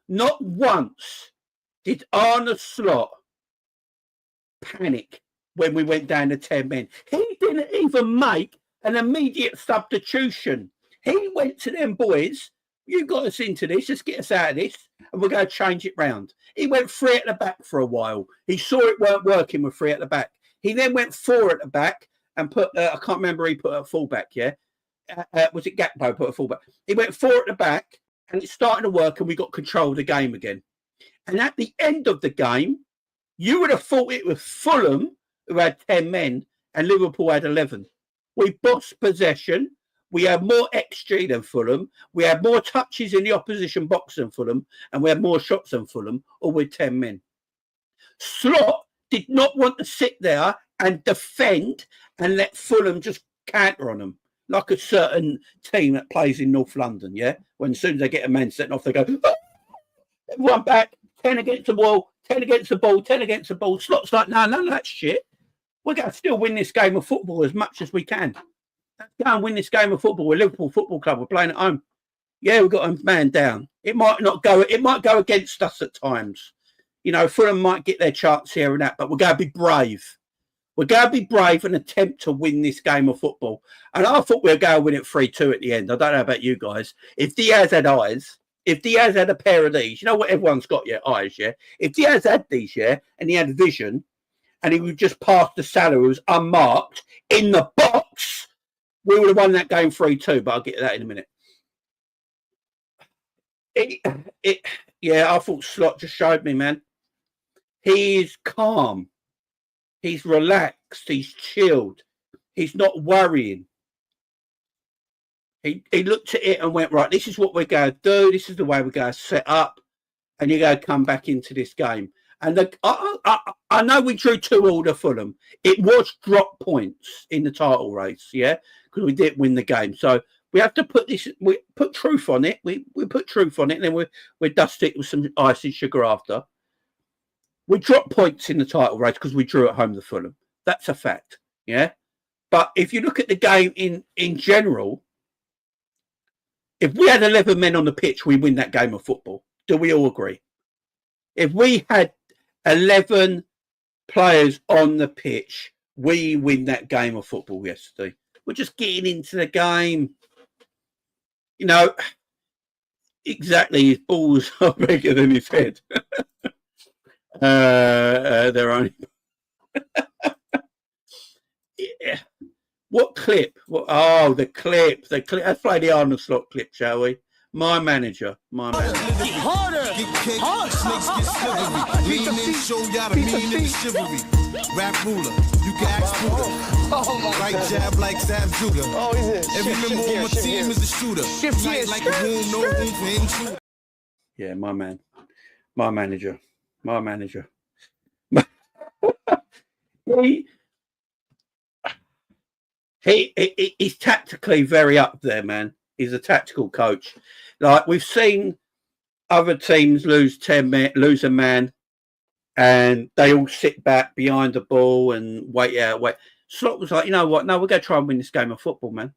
Not once did Arne Slot panic when we went down to 10 men. He didn't even make an immediate substitution. He went to them boys, you got us into this, just get us out of this, and we're going to change it round. He went 3 at the back for a while. He saw it weren't working with 3 at the back. He then went 4 at the back and put, I can't remember, he put a fullback, yeah? Was it Gakpo put a fullback? He went 4 at the back, and it's starting to work, and we got control of the game again. And at the end of the game, you would have thought it was Fulham, who had 10 men, and Liverpool had 11. We bossed possession. We had more XG than Fulham. We had more touches in the opposition box than Fulham, and we had more shots than Fulham, all with 10 men. Slot did not want to sit there and defend and let Fulham just counter on them, like a certain team that plays in North London, yeah? When as soon as they get a man setting off, they go, oh! Everyone back, 10 against the wall, 10 against the ball, 10 against the ball. Slot's like, no, none of that shit. We're going to still win this game of football as much as we can. Let's go and win this game of football. We're Liverpool Football Club. We're playing at home. Yeah, we've got a man down. It might go against us at times. You know, Fulham might get their chance here and that, but we're going to be brave. We're going to be brave and attempt to win this game of football. And I thought we were going to win it 3-2 at the end. I don't know about you guys. If Diaz had eyes, if Diaz had a pair of these, you know what everyone's got, yeah, eyes, yeah? If Diaz had these, yeah, and he had vision, and he would just pass the Salah who was unmarked in the box, we would have won that game 3-2, but I'll get to that in a minute. Yeah, I thought Slot just showed me, man. He's calm. He's relaxed. He's chilled. He's not worrying. He looked at it and went, right, this is what we're going to do. This is the way we're going to set up. And you're going to come back into this game. And I know we drew 2-2 to Fulham. It was drop points in the title race, yeah, because we didn't win the game. So we have to put this, we put truth on it. We put truth on it, and then we dust it with some ice and sugar after. We dropped points in the title race because we drew at home to Fulham. That's a fact, yeah. But if you look at the game in general, if we had 11 men on the pitch, we win that game of football. Do we all agree? If we had 11 players on the pitch, we win that game of football yesterday. We're just getting into the game. You know, exactly, his balls are bigger than his head. They're only... yeah. What clip? Oh, the clip. Let's play the Arne Slot clip, shall we? My manager. Harder! Snakes get slivery. Lean in, show y'all the mean in chivalry. Rap ruler, you can ask Buddha. Right jab like Sam Judah. Every member of my team is a shooter. Fight like a room, no room for intruder. Yeah, my man. My manager. He's tactically very up there, man. He's a tactical coach. Like, we've seen other teams lose a man, and they all sit back behind the ball and wait. Slot was like, you know what? No, we're going to try and win this game of football, man.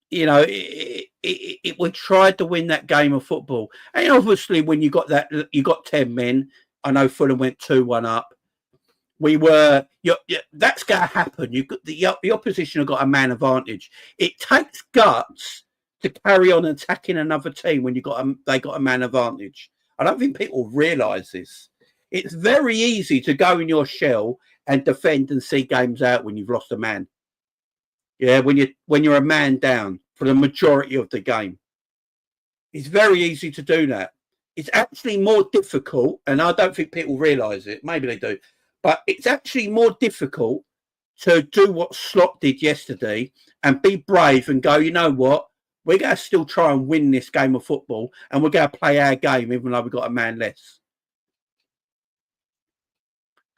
You know, we tried to win that game of football. And obviously, when you got 10 men, I know Fulham went 2-1 up. That's going to happen. The opposition have got a man advantage. It takes guts to carry on attacking another team when they got a man advantage. I don't think people realise this. It's very easy to go in your shell and defend and see games out when you've lost a man. Yeah, when you're a man down for the majority of the game. It's very easy to do that. It's actually more difficult, and I don't think people realise it. Maybe they do. But it's actually more difficult to do what Slot did yesterday and be brave and go, you know what? We're going to still try and win this game of football, and we're going to play our game even though we've got a man less.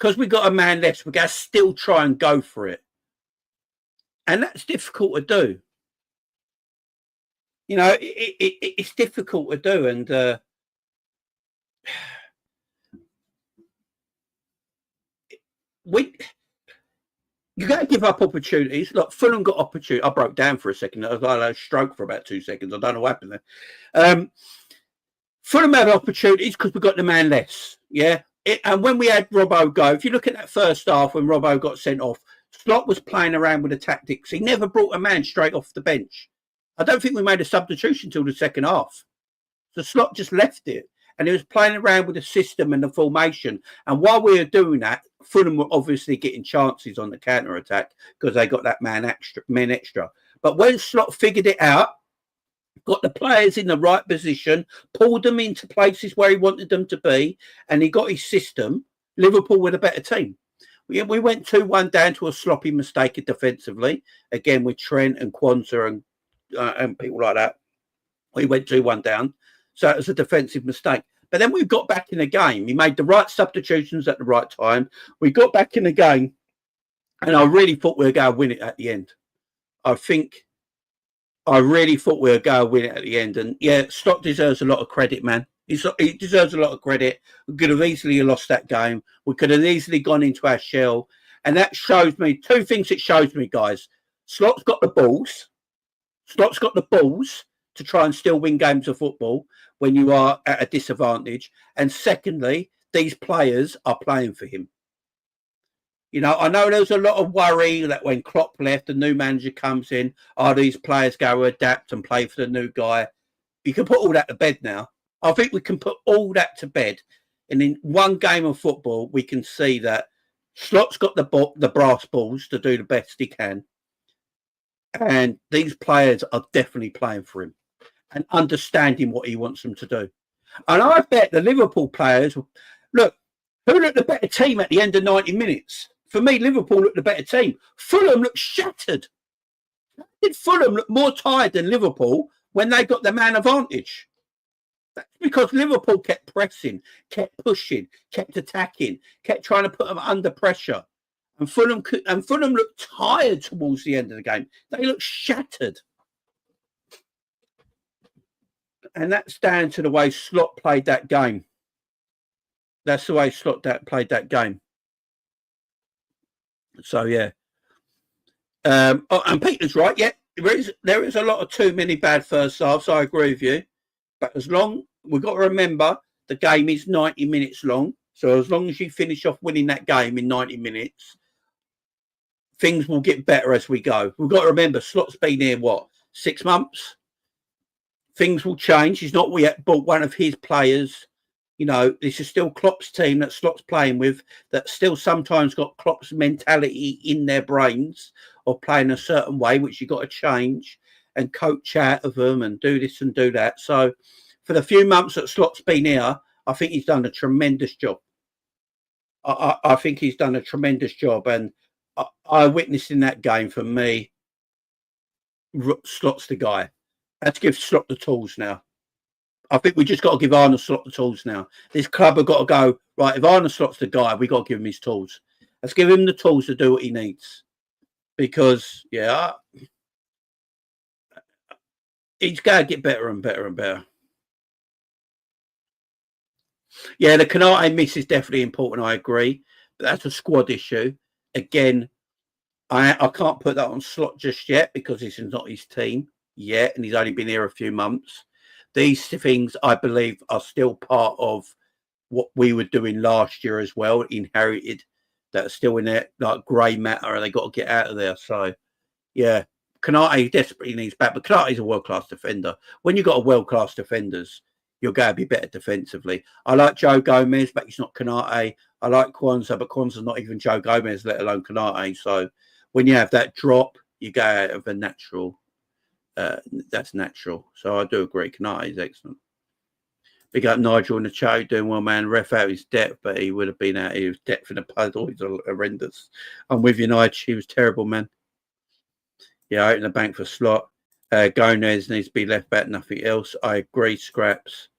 because we got a man less, we're going to still try and go for it. And that's difficult to do. You know, it's difficult to do. And you got to give up opportunities. Look, Fulham got opportunity. I broke down for a second. I was like a stroke for about 2 seconds. I don't know what happened there. Fulham had opportunities because we got the man less. Yeah. And when we had Robbo go, if you look at that first half when Robbo got sent off, Slot was playing around with the tactics. He never brought a man straight off the bench. I don't think we made a substitution till the second half. So Slot just left it. And he was playing around with the system and the formation. And while we were doing that, Fulham were obviously getting chances on the counter-attack because they got that man extra. But when Slot figured it out, got the players in the right position, pulled them into places where he wanted them to be, and he got his system, Liverpool were the better team. We went 2-1 down to a sloppy mistake defensively, again with Trent and Quansah and people like that. We went 2-1 down. So it was a defensive mistake. But then we got back in the game. He made the right substitutions at the right time. We got back in the game, and I really thought we were going to win it at the end. I really thought we were going to win it at the end. And, yeah, Slot deserves a lot of credit, man. He deserves a lot of credit. We could have easily lost that game. We could have easily gone into our shell. And that shows me two things it shows me, guys. Slot's got the balls. Slot's got the balls to try and still win games of football when you are at a disadvantage. And secondly, these players are playing for him. You know, I know there was a lot of worry that when Klopp left, the new manager comes in, these players go to adapt and play for the new guy. You can put all that to bed now. I think we can put all that to bed. And in one game of football, we can see that Slot's got the brass balls to do the best he can. And these players are definitely playing for him and understanding what he wants them to do. And I bet the Liverpool players, look, who looked the better team at the end of 90 minutes? For me, Liverpool looked the better team. Fulham looked shattered. Did Fulham look more tired than Liverpool when they got the man advantage? That's because Liverpool kept pressing, kept pushing, kept attacking, kept trying to put them under pressure. And Fulham looked tired towards the end of the game. They looked shattered. And that's down to the way Slot played that game. That's the way Slot played that game. So, yeah. And Peter's right. Yeah, there is a lot of too many bad first halves. I agree with you. But we've got to remember the game is 90 minutes long. So as long as you finish off winning that game in 90 minutes, things will get better as we go. We've got to remember, Slot's been here, 6 months? Things will change. He's not yet bought one of his players. You know, this is still Klopp's team that Slot's playing with, that still sometimes got Klopp's mentality in their brains of playing a certain way, which you've got to change and coach out of them and do this and do that. So for the few months that Slot's been here, I think he's done a tremendous job. I think he's done a tremendous job. And I witnessed in that game, for me, Slot's the guy. Let's give Slot the tools now. I think we just got to give Arne Slot the tools now. This club have got to go, right, if Arne Slot's the guy, we got to give him his tools. Let's give him the tools to do what he needs. Because, yeah, he's got to get better and better and better. Yeah, the Canate miss is definitely important, I agree. But that's a squad issue. Again, I can't put that on Slot just yet because this is not his team yet, and he's only been here a few months. These things, I believe, are still part of what we were doing last year as well, inherited, that are still in there, like grey matter, and they got to get out of there. So, yeah, Canate desperately needs back, but Canate's a world-class defender. When you've got world-class defenders, you're going to be better defensively. I like Joe Gomez, but he's not Canate. I like Quansah, but Quansah's not even Joe Gomez, let alone Canate. So when you have that drop, you go out of a natural. That's natural. So I do agree. Canate is excellent. Big up Nigel in the chat, doing well, man. Ref out his depth, but he would have been out his depth in the puddle. He's horrendous. I'm with you, Nigel. He was terrible, man. Yeah, out in the bank for Slot. Gomez needs to be left back, nothing else. I agree, Scraps.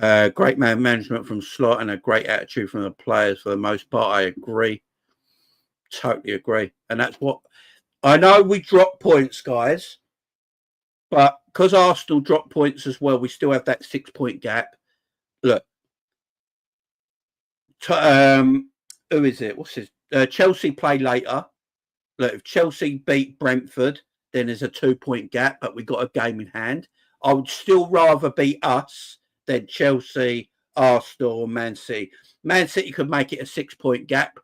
Great man management from Slot and a great attitude from the players for the most part. I agree. Totally agree. And that's what I know. We drop points, guys, but because Arsenal drop points as well, we still have that 6-point gap. Look, who is it? What's his? Chelsea play later. Look, if Chelsea beat Brentford, then there's a 2-point gap, but we got a game in hand. I would still rather beat us than Chelsea, Arsenal, or Man City. Man City could make it a 6-point gap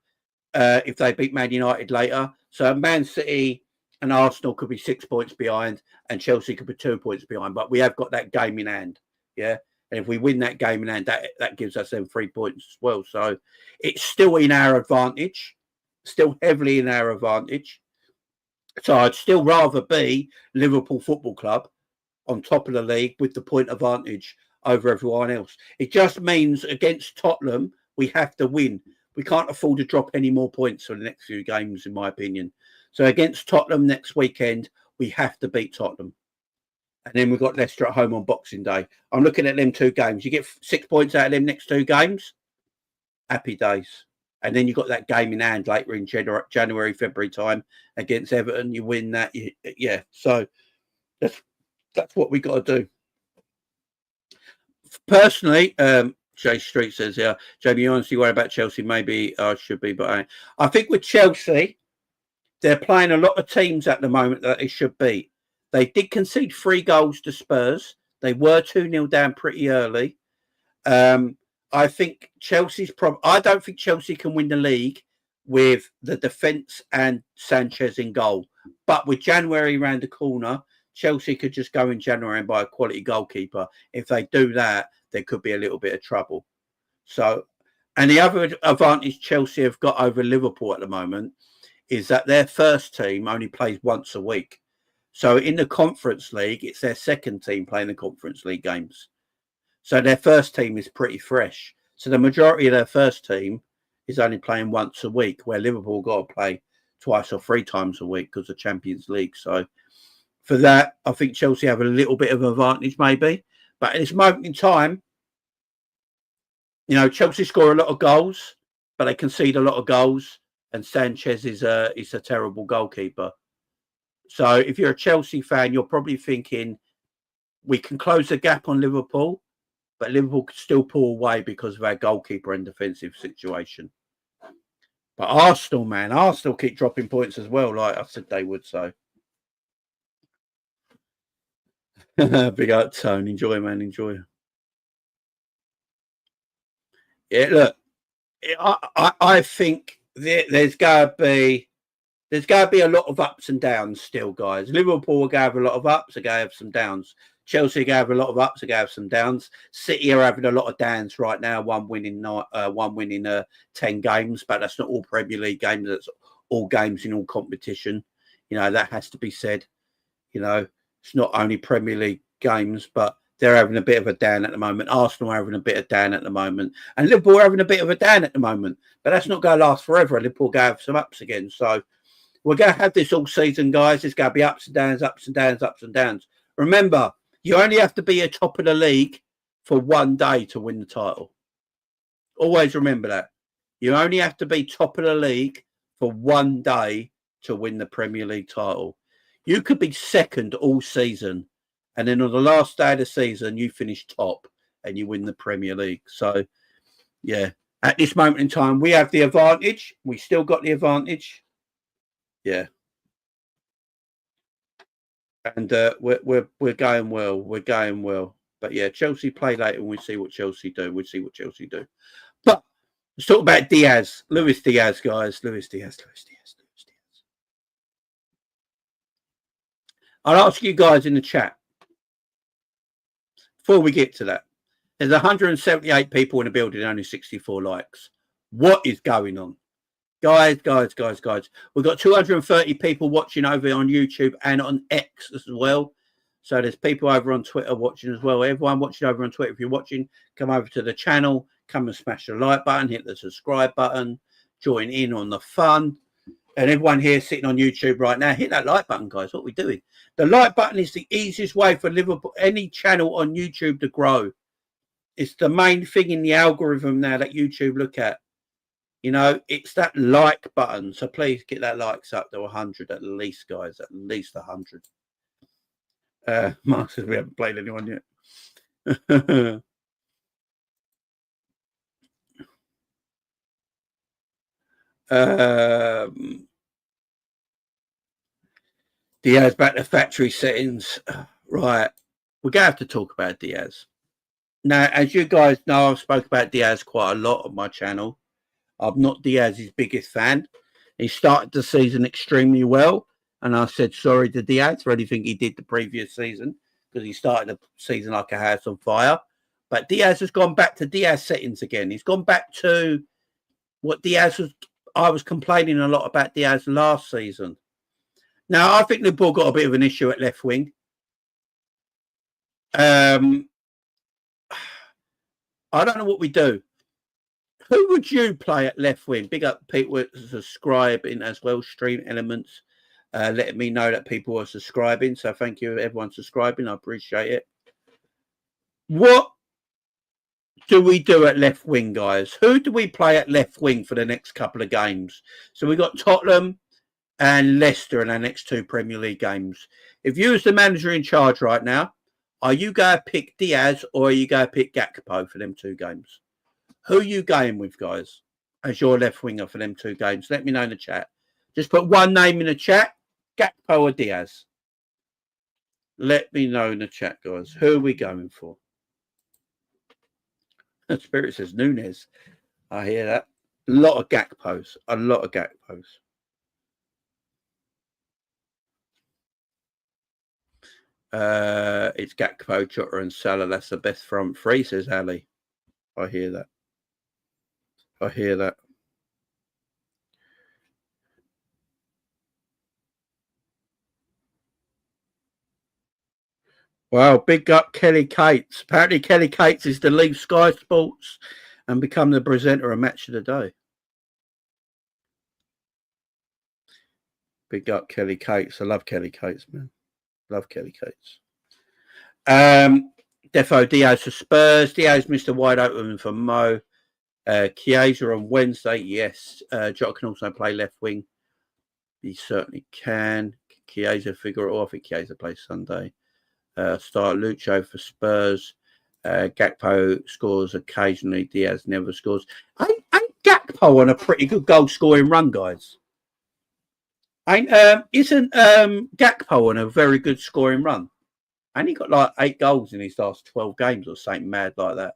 if they beat Man United later. So Man City and Arsenal could be 6 points behind, and Chelsea could be 2 points behind. But we have got that game in hand, yeah. And if we win that game in hand, that gives us them 3 points as well. So it's still in our advantage, still heavily in our advantage. So I'd still rather be Liverpool Football Club on top of the league with the point advantage over everyone else. It just means against Tottenham, we have to win. We can't afford to drop any more points for the next few games, in my opinion. So against Tottenham next weekend, we have to beat Tottenham. And then we've got Leicester at home on Boxing Day. I'm looking at them 2 games. You get 6 points out of them next 2 games. Happy days. And then you've got that game in hand later in January, February time against Everton. You win that. Yeah. So that's what we got to do. Personally, Jay Street says, yeah, Jamie, you honestly worry about Chelsea? Maybe I should be, but I think with Chelsea, they're playing a lot of teams at the moment that they should beat. They did concede 3 goals to Spurs. They were 2-0 down pretty early. I think Chelsea's problem. I don't think Chelsea can win the league with the defence and Sanchez in goal. But with January around the corner, Chelsea could just go in January and buy a quality goalkeeper. If they do that, there could be a little bit of trouble. So, and the other advantage Chelsea have got over Liverpool at the moment is that their first team only plays once a week. So in the Conference League, it's their second team playing the Conference League games. So their first team is pretty fresh. So the majority of their first team is only playing once a week, where Liverpool got to play 2 or 3 times a week because of Champions League. So for that, I think Chelsea have a little bit of advantage maybe. But at this moment in time, you know, Chelsea score a lot of goals, but they concede a lot of goals. And Sanchez is a terrible goalkeeper. So if you're a Chelsea fan, you're probably thinking we can close the gap on Liverpool, but Liverpool could still pull away because of our goalkeeper and defensive situation. But Arsenal, man, Arsenal keep dropping points as well, like I said they would. So big up, Tone. Enjoy, man. Enjoy. Yeah, look, I think there's going to be a lot of ups and downs still, guys. Liverpool are going to have a lot of ups, they're going to have some downs. Chelsea are going to have a lot of ups, they're going to have some downs. City are having a lot of downs right now, one winning 10 games, but that's not all Premier League games, that's all games in all competition. You know, that has to be said. You know, it's not only Premier League games, but they're having a bit of a down at the moment. Arsenal are having a bit of down at the moment. And Liverpool are having a bit of a down at the moment. But that's not going to last forever. Liverpool are going to have some ups again. So we're going to have this all season, guys. It's going to be ups and downs, ups and downs, ups and downs. Remember, you only have to be at top of the league for 1 day to win the title. Always remember that. You only have to be top of the league for 1 day to win the Premier League title. You could be second all season, and then on the last day of the season, you finish top and you win the Premier League. So, yeah, at this moment in time, we have the advantage. We still got the advantage. Yeah. And we're going well. We're going well. But, yeah, Chelsea play later and we see what Chelsea do. We see what Chelsea do. But let's talk about Diaz. Luis Diaz, guys. Luis Diaz. I'll ask you guys in the chat. Before we get to that, there's 178 people in the building, only 64 likes. What is going on? Guys. We've got 230 people watching over on YouTube and on X as well. So there's people over on Twitter watching as well. Everyone watching over on Twitter, if you're watching, come over to the channel, come and smash the like button, hit the subscribe button, join in on the fun. And everyone here sitting on YouTube right now, hit that like button, guys. What are we doing? The like button is the easiest way for Liverpool, any channel on YouTube to grow. It's the main thing in the algorithm now that YouTube look at. You know, it's that like button. So please get that likes up to 100 at least, guys. At least 100. Mark says we haven't played anyone yet. Diaz back to factory settings. Right. We're going to have to talk about Diaz. Now, as you guys know, I've spoken about Diaz quite a lot on my channel. I'm not Diaz's biggest fan. He started the season extremely well, and I said sorry to Diaz for anything he did the previous season because he started the season like a house on fire. But Diaz has gone back to Diaz settings again. He's gone back to what Diaz was. I was complaining a lot about Diaz last season. Now, I think Liverpool got a bit of an issue at left wing. I don't know what we do. Who would you play at left wing? Big up people subscribing as well. Stream Elements letting me know that people are subscribing. So thank you, everyone subscribing. I appreciate it. What do we do at left wing, guys? Who do we play at left wing for the next couple of games? So we got Tottenham and Leicester in our next 2 Premier League games. If you was the manager in charge right now, are you going to pick Diaz or are you going to pick Gakpo for them 2 games? Who are you going with, guys, as your left winger for them 2 games? Let me know in the chat. Just put one name in the chat, Gakpo or Diaz. Let me know in the chat, guys. Who are we going for? The Spirit says Nunes. I hear that. A lot of Gakpos. A lot of Gakpos. It's Gakpo, Jota and Salah. That's the best front 3, says Ali. I hear that. I hear that. Wow, big up Kelly Cates. Apparently Kelly Cates is to leave Sky Sports and become the presenter of Match of the Day. Big up Kelly Cates. I love Kelly Cates, man. Love Kelly Cates. Defo Diaz for Spurs. Diaz missed a wide open for Mo. Chiesa on Wednesday. Yes. Jota can also play left wing. He certainly can. Chiesa figure it off. I think Chiesa plays Sunday. Start Lucho for Spurs. Gakpo scores occasionally. Diaz never scores. Ain't Gakpo on a pretty good goal scoring run, guys? Isn't Gakpo on a very good scoring run? And he got like 8 goals in his last 12 games or something mad like that.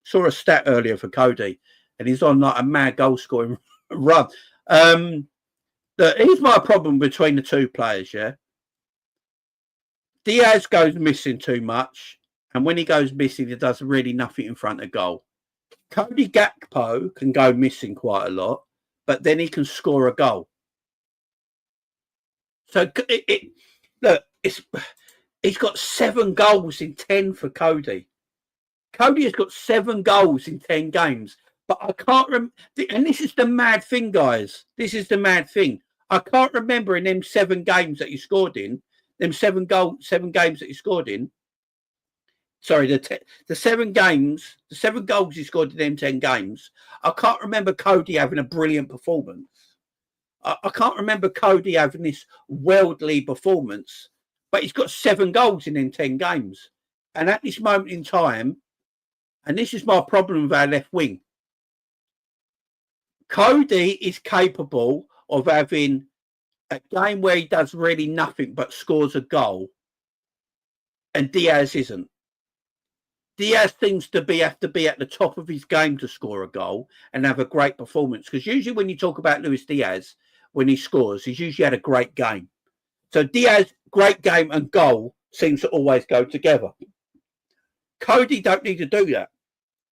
Saw a stat earlier for Cody, and he's on like a mad goal scoring run. Here's my problem between the 2 players, yeah. Diaz goes missing too much, and when he goes missing, he does really nothing in front of goal. Cody Gakpo can go missing quite a lot, but then he can score a goal. So look, he's got 7 goals in 10 for Cody. Cody has got 7 goals in 10 games, but I can't remember. And this is the mad thing, guys. This is the mad thing. I can't remember in them 7 games that he scored in. Them 7 games that he scored in. Sorry, the 7 games, the 7 goals he scored in them 10 games. I can't remember Cody having a brilliant performance. I can't remember Cody having this worldly performance, but he's got 7 goals in them 10 games. And at this moment in time, and this is my problem with our left wing, Cody is capable of having a game where he does really nothing but scores a goal, and Diaz isn't. Diaz seems to have to be at the top of his game to score a goal and have a great performance. Because usually when you talk about Luis Diaz, when he scores, he's usually had a great game. So Diaz, great game and goal seems to always go together. Cody don't need to do that.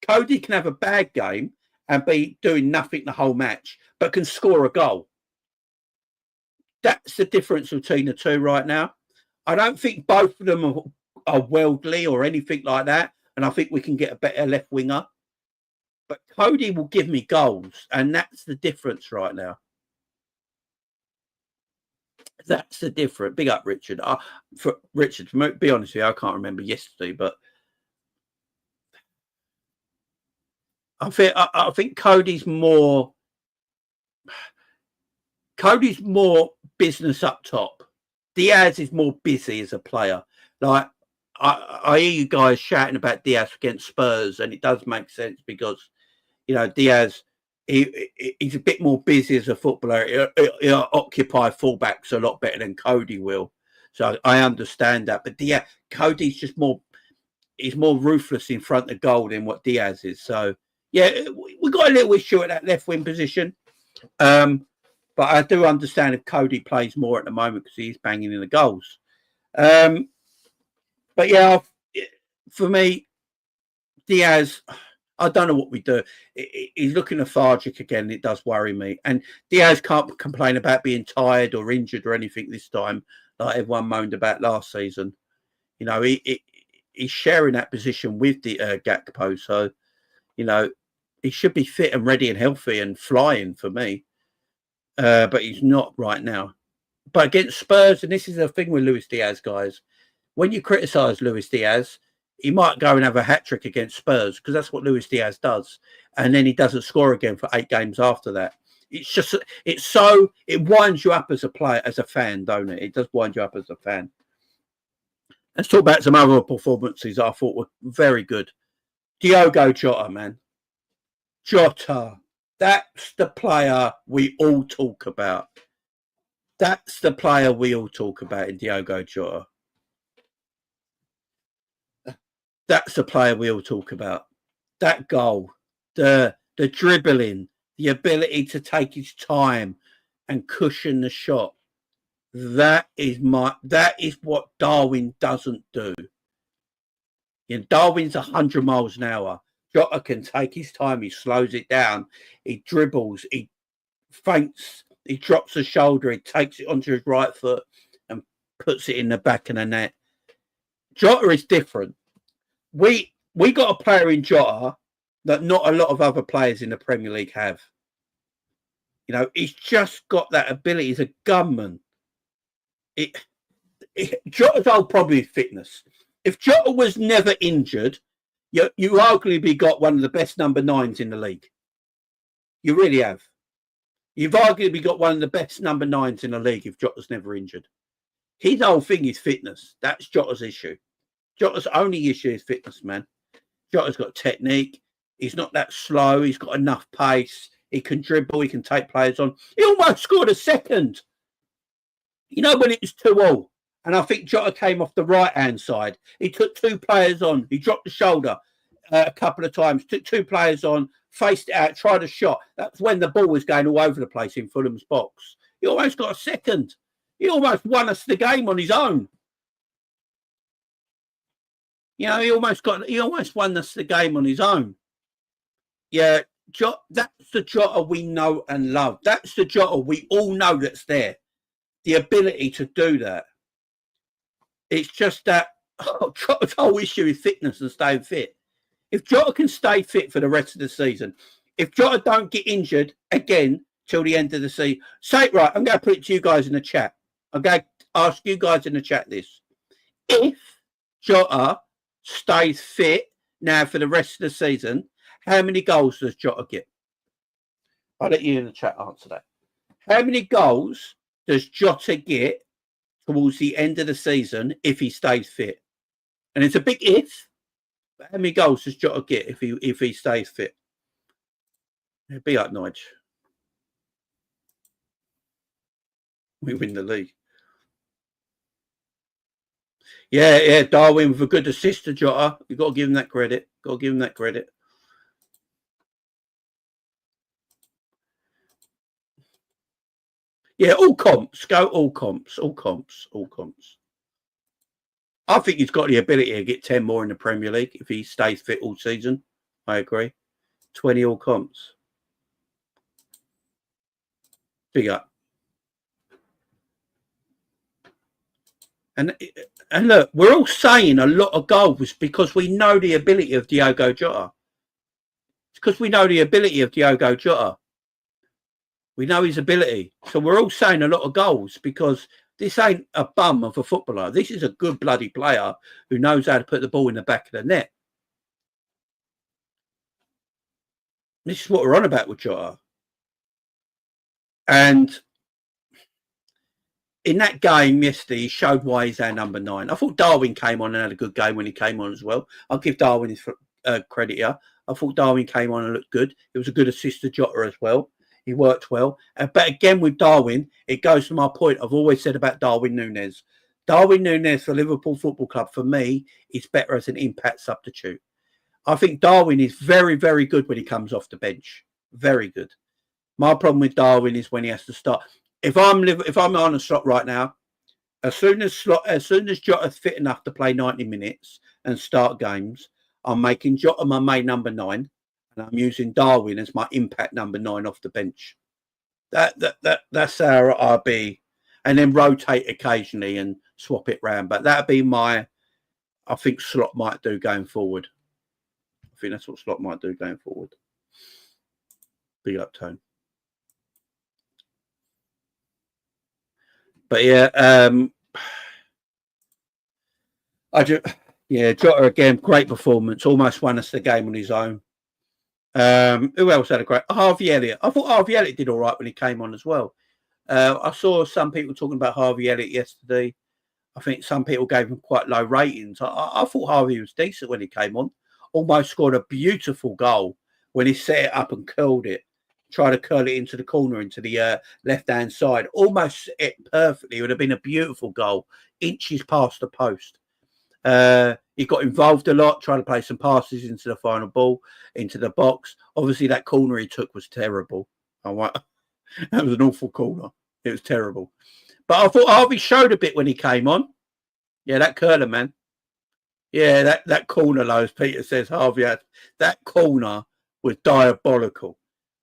Cody can have a bad game and be doing nothing the whole match, but can score a goal. That's the difference between the 2 right now. I don't think both of them are worldly or anything like that. And I think we can get a better left winger. But Cody will give me goals. And that's the difference right now. That's the difference. Big up, Richard. For Richard, to be honest with you, I can't remember yesterday, but I think Cody's more business up top. Diaz is more busy as a player. Like I hear you guys shouting about Diaz against Spurs, and it does make sense because Diaz he's a bit more busy as a footballer. He'll occupy fullbacks a lot better than Cody will. So I understand that. But Cody's just he's more ruthless in front of goal than what Diaz is. So yeah, we got a little issue at that left wing position. But I do understand if Cody plays more at the moment because he's banging in the goals. But yeah, for me, Diaz, I don't know what we do. He's looking lethargic again. It does worry me. And Diaz can't complain about being tired or injured or anything this time, like everyone moaned about last season. He's sharing that position with the Gakpo. So, he should be fit and ready and healthy and flying for me. But he's not right now. But against Spurs, and this is the thing with Luis Diaz, guys, when you criticise Luis Diaz, he might go and have a hat-trick against Spurs because that's what Luis Diaz does. And then he doesn't score again for 8 games after that. It winds you up as a player, as a fan, don't it? It does wind you up as a fan. Let's talk about some other performances I thought were very good. Diogo Jota, man. Jota. That's the player we all talk about. That's the player we all talk about in Diogo Jota. That's the player we all talk about. That goal, the dribbling, the ability to take his time and cushion the shot. That is what Darwin doesn't do. Darwin's 100 miles an hour. Jota can take his time. He slows it down. He dribbles. He feints. He drops the shoulder. He takes it onto his right foot and puts it in the back of the net. Jota is different. We got a player in Jota that not a lot of other players in the Premier League have. He's just got that ability. He's a gunman. Jota's whole problem is fitness. If Jota was never injured, you arguably got one of the best number 9s in the league. You really have. You've arguably got one of the best number 9s in the league if Jota's never injured. His whole thing is fitness. That's Jota's issue. Jota's only issue is fitness, man. Jota's got technique. He's not that slow. He's got enough pace. He can dribble. He can take players on. He almost scored a second. When it was 2-2. And I think Jota came off the right-hand side. He took 2 players on. He dropped the shoulder a couple of times, took 2 players on, faced it out, tried a shot. That's when the ball was going all over the place in Fulham's box. He almost got a second. He almost won us the game on his own. He almost won us the game on his own. Yeah, that's the Jota we know and love. That's the Jota we all know that's there. The ability to do that. It's just that Jota's whole issue is fitness and staying fit. If Jota can stay fit for the rest of the season, if Jota don't get injured again till the end of the season, say it right, I'm going to put it to you guys in the chat. I'm going to ask you guys in the chat this. If Jota stays fit now for the rest of the season, how many goals does Jota get? I'll let you in the chat answer that. How many goals does Jota get towards the end of the season if he stays fit? And it's a big if, but how many goals does Jota get if he stays fit? It'd be up, Nige. We win the league. Yeah, Darwin with a good assist to Jota. You've got to give him that credit. Yeah, all comps. Go all comps. I think he's got the ability to get 10 more in the Premier League if he stays fit all season. I agree. 20 all comps. Big up. And look, we're all saying a lot of goals because we know the ability of Diogo Jota. It's because we know the ability of Diogo Jota. We know his ability. So we're all saying a lot of goals because this ain't a bum of a footballer. This is a good bloody player who knows how to put the ball in the back of the net. This is what we're on about with Jota. And in that game yesterday, he showed why he's our number 9. I thought Darwin came on and had a good game when he came on as well. I'll give Darwin his credit here. I thought Darwin came on and looked good. It was a good assist to Jota as well. He worked well. But again, with Darwin, it goes to my point I've always said about Darwin Núñez. Darwin Núñez for Liverpool Football Club, for me, is better as an impact substitute. I think Darwin is very, very good when he comes off the bench. Very good. My problem with Darwin is when he has to start. If I'm on a slot right now, as soon as Jota's fit enough to play 90 minutes and start games, I'm making Jota my main number 9, and I'm using Darwin as my impact number 9 off the bench. That's how I'll be, and then rotate occasionally and swap it round. But that'd be I think Slot might do going forward. I think that's what Slot might do going forward. Big up, Tone. But yeah, Jota again, great performance. Almost won us the game on his own. Who else had a great? Harvey Elliott. I thought Harvey Elliott did all right when he came on as well. I saw some people talking about Harvey Elliott yesterday. I think some people gave him quite low ratings. I thought Harvey was decent when he came on. Almost scored a beautiful goal when he set it up and curled it. Tried to curl it into the corner, into the left-hand side. Almost it perfectly. It would have been a beautiful goal, inches past the post. He got involved a lot, trying to play some passes into the final ball, into the box. Obviously, that corner he took was terrible. That was an awful corner. It was terrible. But I thought Harvey showed a bit when he came on. Yeah, that curler, man. Yeah, that corner, though, as Peter says, Harvey had. That corner was diabolical.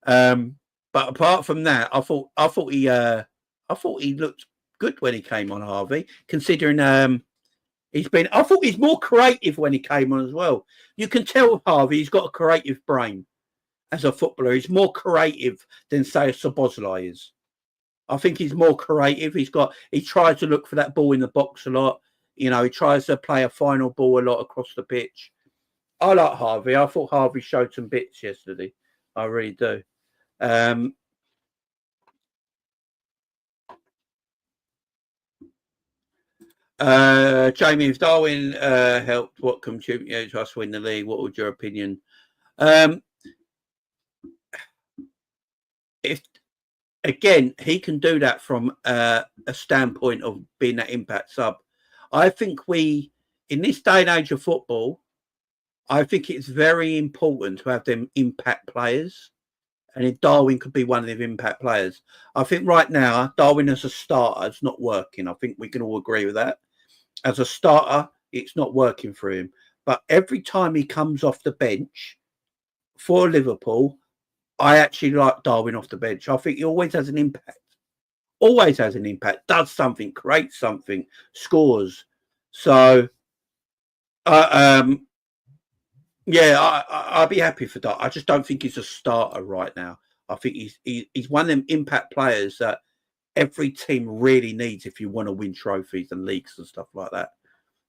But apart from that, I thought he looked good when he came on, Harvey, considering I thought he's more creative when he came on as well. You can tell Harvey he's got a creative brain as a footballer. He's more creative than, say, a Szoboszlai is. I think he's more creative. He tries to look for that ball in the box a lot. You know, he tries to play a final ball a lot across the pitch. I like Harvey. I thought Harvey showed some bits yesterday. I really do. Jamie, if Darwin helped, what contributed to us win the league? What would your opinion? If again, he can do that from a standpoint of being that impact sub. I think in this day and age of football, I think it's very important to have them impact players. And if Darwin could be one of the impact players. I think right now, Darwin as a starter is not working. I think we can all agree with that. As a starter, it's not working for him. But every time he comes off the bench for Liverpool, I actually like Darwin off the bench. I think he always has an impact. Always has an impact. Does something, creates something, scores. So, yeah, I'd be happy for that. I just don't think he's a starter right now. I think he's one of them impact players that every team really needs if you want to win trophies and leagues and stuff like that.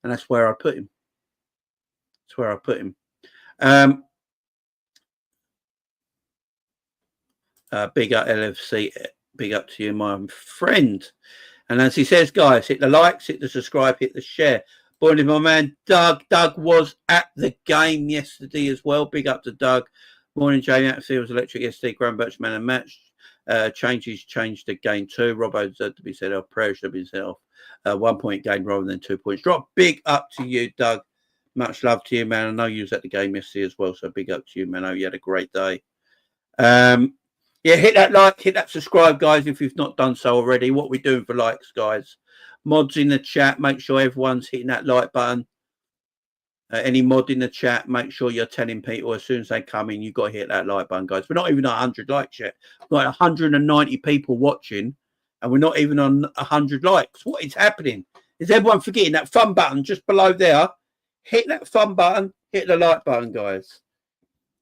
And that's where I put him. That's where I put him. Big up LFC. Big up to you, my friend. And as he says, guys, hit the likes, hit the subscribe, hit the share. Morning, my man, Doug. Doug was at the game yesterday as well. Big up to Doug. Morning, Jamie. Anfield was electric yesterday. Gravenberch man and match. Changes changed the game too. Robbo to be set off. Prayer should have been set off. 1 point gain rather than 2 points drop. Big up to you, Doug. Much love to you, man. I know you was at the game yesterday as well, so big up to you, man. I hope you had a great day. Yeah, hit that like, hit that subscribe, guys, if you've not done so already. What are we doing for likes, guys? Mods in the chat, make sure everyone's hitting that like button. Any mod in the chat, make sure you're telling people as soon as they come in, you've got to hit that like button, guys. We're not even at 100 likes yet. We've got 190 people watching, and we're not even on 100 likes. What is happening? Is everyone forgetting that fun button just below there? Hit that fun button, hit the like button, guys.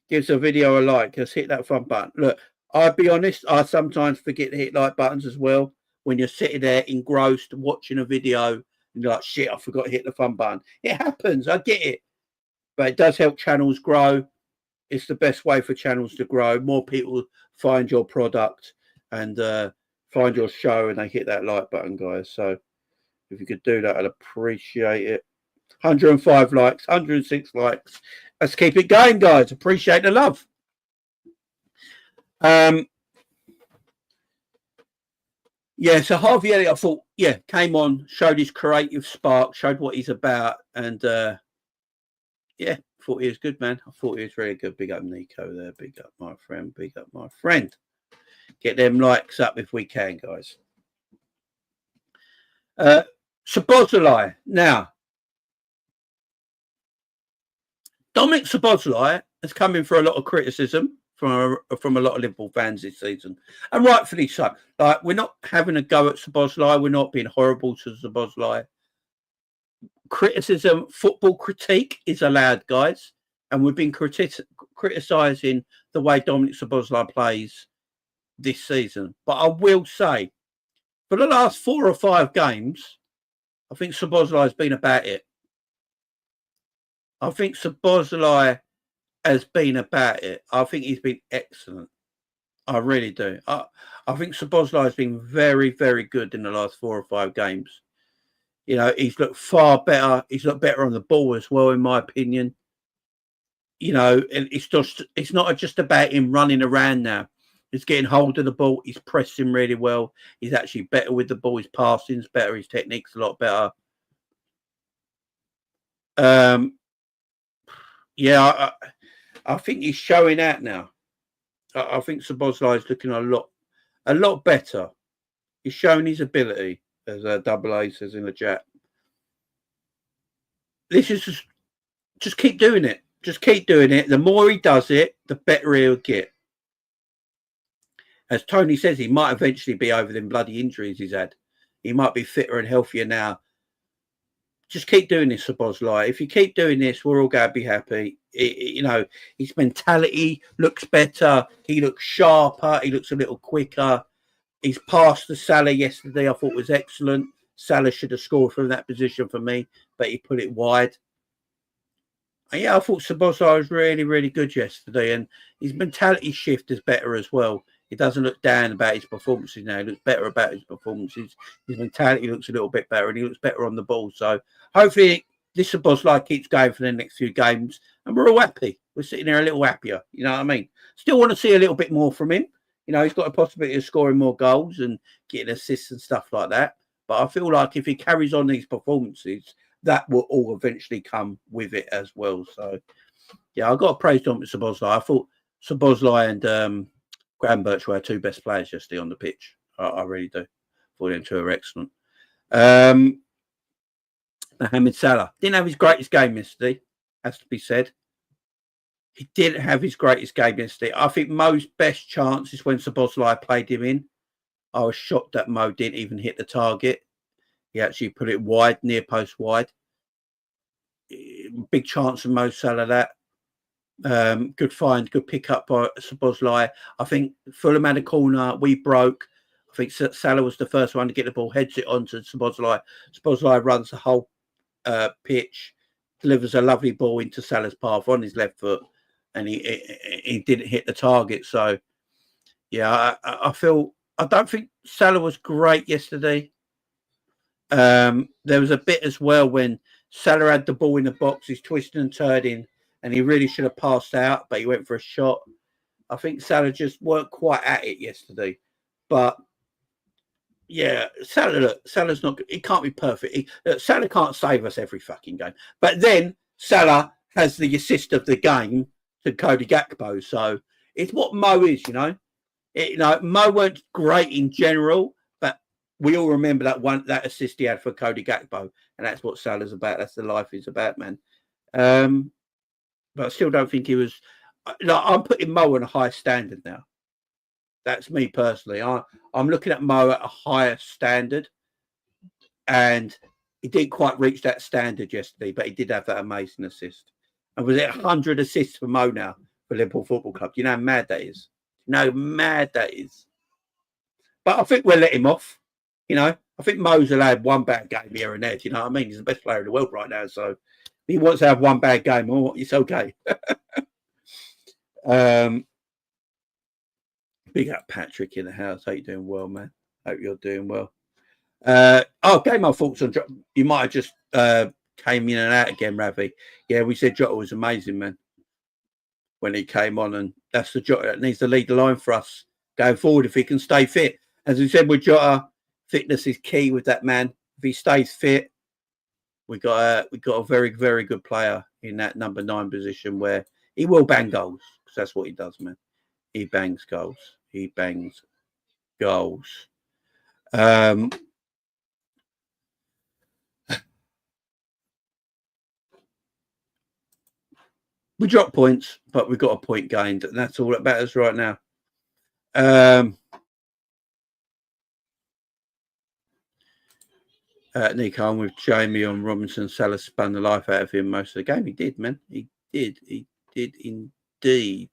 Gives the video a like. Just hit that fun button. Look, I'll be honest, I sometimes forget to hit like buttons as well. When you're sitting there engrossed watching a video and you're like, shit, I forgot to hit the fun button. It happens. I get it. But it does help channels grow. it's the best way for channels to grow. More people find your product and find your show, and they hit that like button, guys. So if you could do that, I'd appreciate it. 105 likes, 106 likes. Let's keep it going, guys. Appreciate the love. Yeah, so Harvey Elliott, I thought, came on, showed his creative spark, showed what he's about, and thought he was good, man. I thought he was really good. Big up Nico there, big up my friend, big up my friend. Get them likes up if we can, guys. Szoboszlai. Now, Dominic Szoboszlai has come in for a lot of criticism from a lot of Liverpool fans this season, and rightfully so. Like, we're not having a go at Szoboszlai. We're not being horrible to Szoboszlai. Criticism, football critique is allowed, guys, and we've been criticising the way Dominic Szoboszlai plays this season. But I will say, for the last 4 or 5 games, I think Szoboszlai has been about it. I think Szoboszlai has been about it. I think he's been excellent. I really do. I think Szoboszlai has been very, very good in the last 4 or 5 games. You know, he's looked far better. He's looked better on the ball as well, in my opinion. You know, it's not just about him running around now. He's getting hold of the ball. He's pressing really well. He's actually better with the ball. His passing's better. His technique's a lot better. I think he's showing out now. I think Szoboszlai is looking a lot better. He's showing his ability, as Double A says in the chat. This is just keep doing it. Just keep doing it. The more he does it, the better he'll get. As Tony says, he might eventually be over them bloody injuries he's had. He might be fitter and healthier now. Just keep doing this, Szoboszlai. If you keep doing this, we're all going to be happy. You know, his mentality looks better. He looks sharper. He looks a little quicker. His pass to Salah yesterday, I thought, was excellent. Salah should have scored from that position for me, but he put it wide. And I thought Szoboszlai was really, really good yesterday. And his mentality shift is better as well. He doesn't look down about his performances now. He looks better about his performances. His mentality looks a little bit better, and he looks better on the ball. So hopefully this Szoboszlai keeps going for the next few games, and we're all happy. We're sitting there a little happier. You know what I mean? Still want to see a little bit more from him. You know, he's got a possibility of scoring more goals and getting assists and stuff like that. But I feel like if he carries on these performances, that will all eventually come with it as well. So, yeah, I've got to praise Dominic Szoboszlai. I thought Szoboszlai and Gravenberch were our 2 best players yesterday on the pitch. I really do. Thought them 2 are excellent. Mohamed Salah didn't have his greatest game yesterday, has to be said. He didn't have his greatest game yesterday. I think Mo's best chance is when Szoboszlai played him in. I was shocked that Mo didn't even hit the target. He actually put it wide, near post wide. Big chance of Mo Salah that. Good find, good pick up by Szoboszlai. I think Fulham had a corner, we broke. I think Salah was the first one to get the ball, heads it on to Szoboszlai. Szoboszlai runs the whole pitch, delivers a lovely ball into Salah's path on his left foot, and he didn't hit the target. So, yeah, I don't think Salah was great yesterday. There was a bit as well when Salah had the ball in the box, he's twisting and turning, and he really should have passed out, but he went for a shot. I think Salah just weren't quite at it yesterday. But, yeah, Salah's not good. He can't be perfect. Salah can't save us every fucking game. But then Salah has the assist of the game to Cody Gakpo. So it's what Mo is, you know. Mo weren't great in general, but we all remember that assist he had for Cody Gakpo. And that's what Salah's about. That's the life he's about, man. But I still don't think he was. I'm putting Mo on a high standard now. That's me personally. I'm looking at Mo at a higher standard, and he didn't quite reach that standard yesterday, but he did have that amazing assist. And was it 100 assists for Mo now for Liverpool Football Club? You know how mad that is. Mad that is. But I think we'll let him off. You know, I think Mo's allowed one bad game here and there. Do you know what I mean? He's the best player in the world right now, so. He wants to have one bad game, or it's okay. Big up Patrick in the house. Hope you're doing well, man. Hope you're doing well. Gave my thoughts on Jota. You might have just came in and out again, Ravi. Yeah, we said Jota was amazing, man, when he came on, and that's the Jota that needs to lead the line for us going forward if he can stay fit. As we said with Jota, fitness is key with that man. If he stays fit, we got a very, very good player in that number 9 position where he will bang goals, because that's what he does, man. He bangs goals. He bangs goals. We dropped points, but we've got a point gained, and that's all that matters right now. Nico, I'm with Jamie on Robertson. Salah spun the life out of him most of the game. He did, man. He did indeed.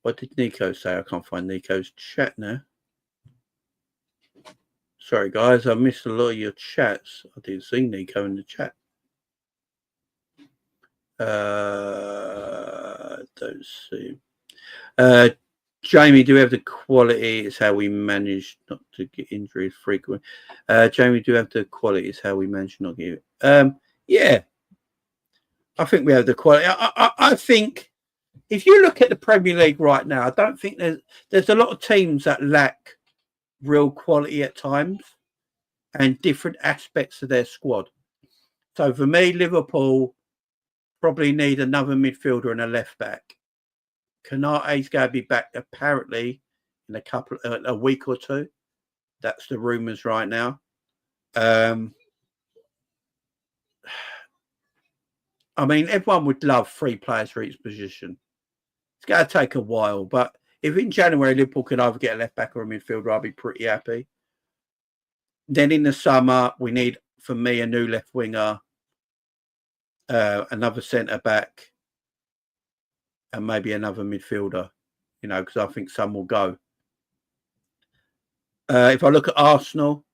What did Nico say? I can't find Nico's chat now. Sorry, guys. I missed a lot of your chats. I didn't see Nico in the chat. Don't see. Jamie, do we have the quality? It's how we manage not to get injuries frequently. Jamie, do we have the quality? It's how we manage not to get yeah. I think we have the quality. I think if you look at the Premier League right now, I don't think there's a lot of teams that lack real quality at times and different aspects of their squad. So for me, Liverpool probably need another midfielder and a left back. Kanate's going to be back apparently in a week or two. That's the rumours right now. I mean, everyone would love 3 players for each position. It's going to take a while, but if in January Liverpool can either get a left back or a midfielder, I'll be pretty happy. Then in the summer, we need, for me, a new left winger, another centre back, and maybe another midfielder, because I think some will go. If I look at Arsenal,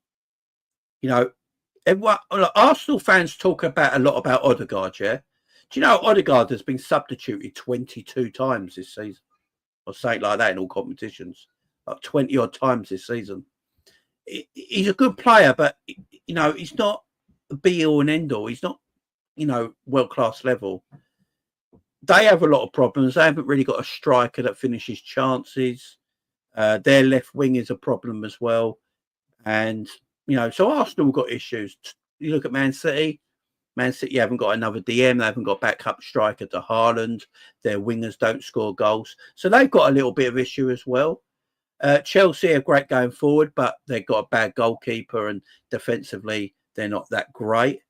Arsenal fans talk a lot about Odegaard, yeah? Do you know Odegaard has been substituted 22 times this season? Or something like that in all competitions. Like 20 odd times this season. He's a good player, but, he's not a be-all and end-all. He's not, world-class level. They have a lot of problems. They haven't really got a striker that finishes chances. Their left wing is a problem as well. And, so Arsenal have got issues. You look at Man City. Man City haven't got another DM. They haven't got backup striker to Haaland. Their wingers don't score goals. So they've got a little bit of issue as well. Chelsea are great going forward, but they've got a bad goalkeeper, and defensively, they're not that great.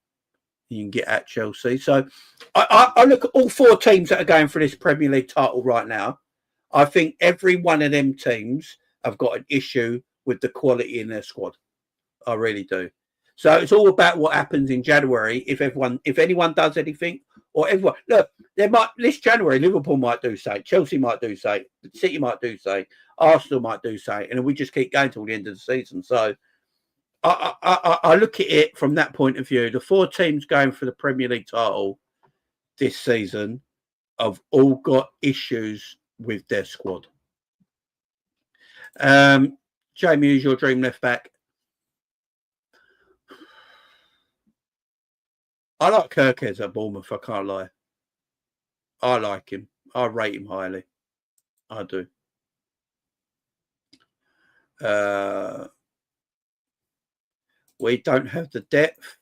You can get at Chelsea. So I look at all 4 teams that are going for this Premier League title right now. I think every one of them teams have got an issue with the quality in their squad. I really do. So it's all about what happens in January. If anyone does anything, or everyone, look, this January, Liverpool might do something, Chelsea might do something, City might do something, Arsenal might do something, and we just keep going till the end of the season. So I look at it from that point of view. The 4 teams going for the Premier League title this season have all got issues with their squad. Jamie, who's your dream left back? I like Kirkes at Bournemouth, I can't lie. I like him. I rate him highly. I do. We don't have the depth.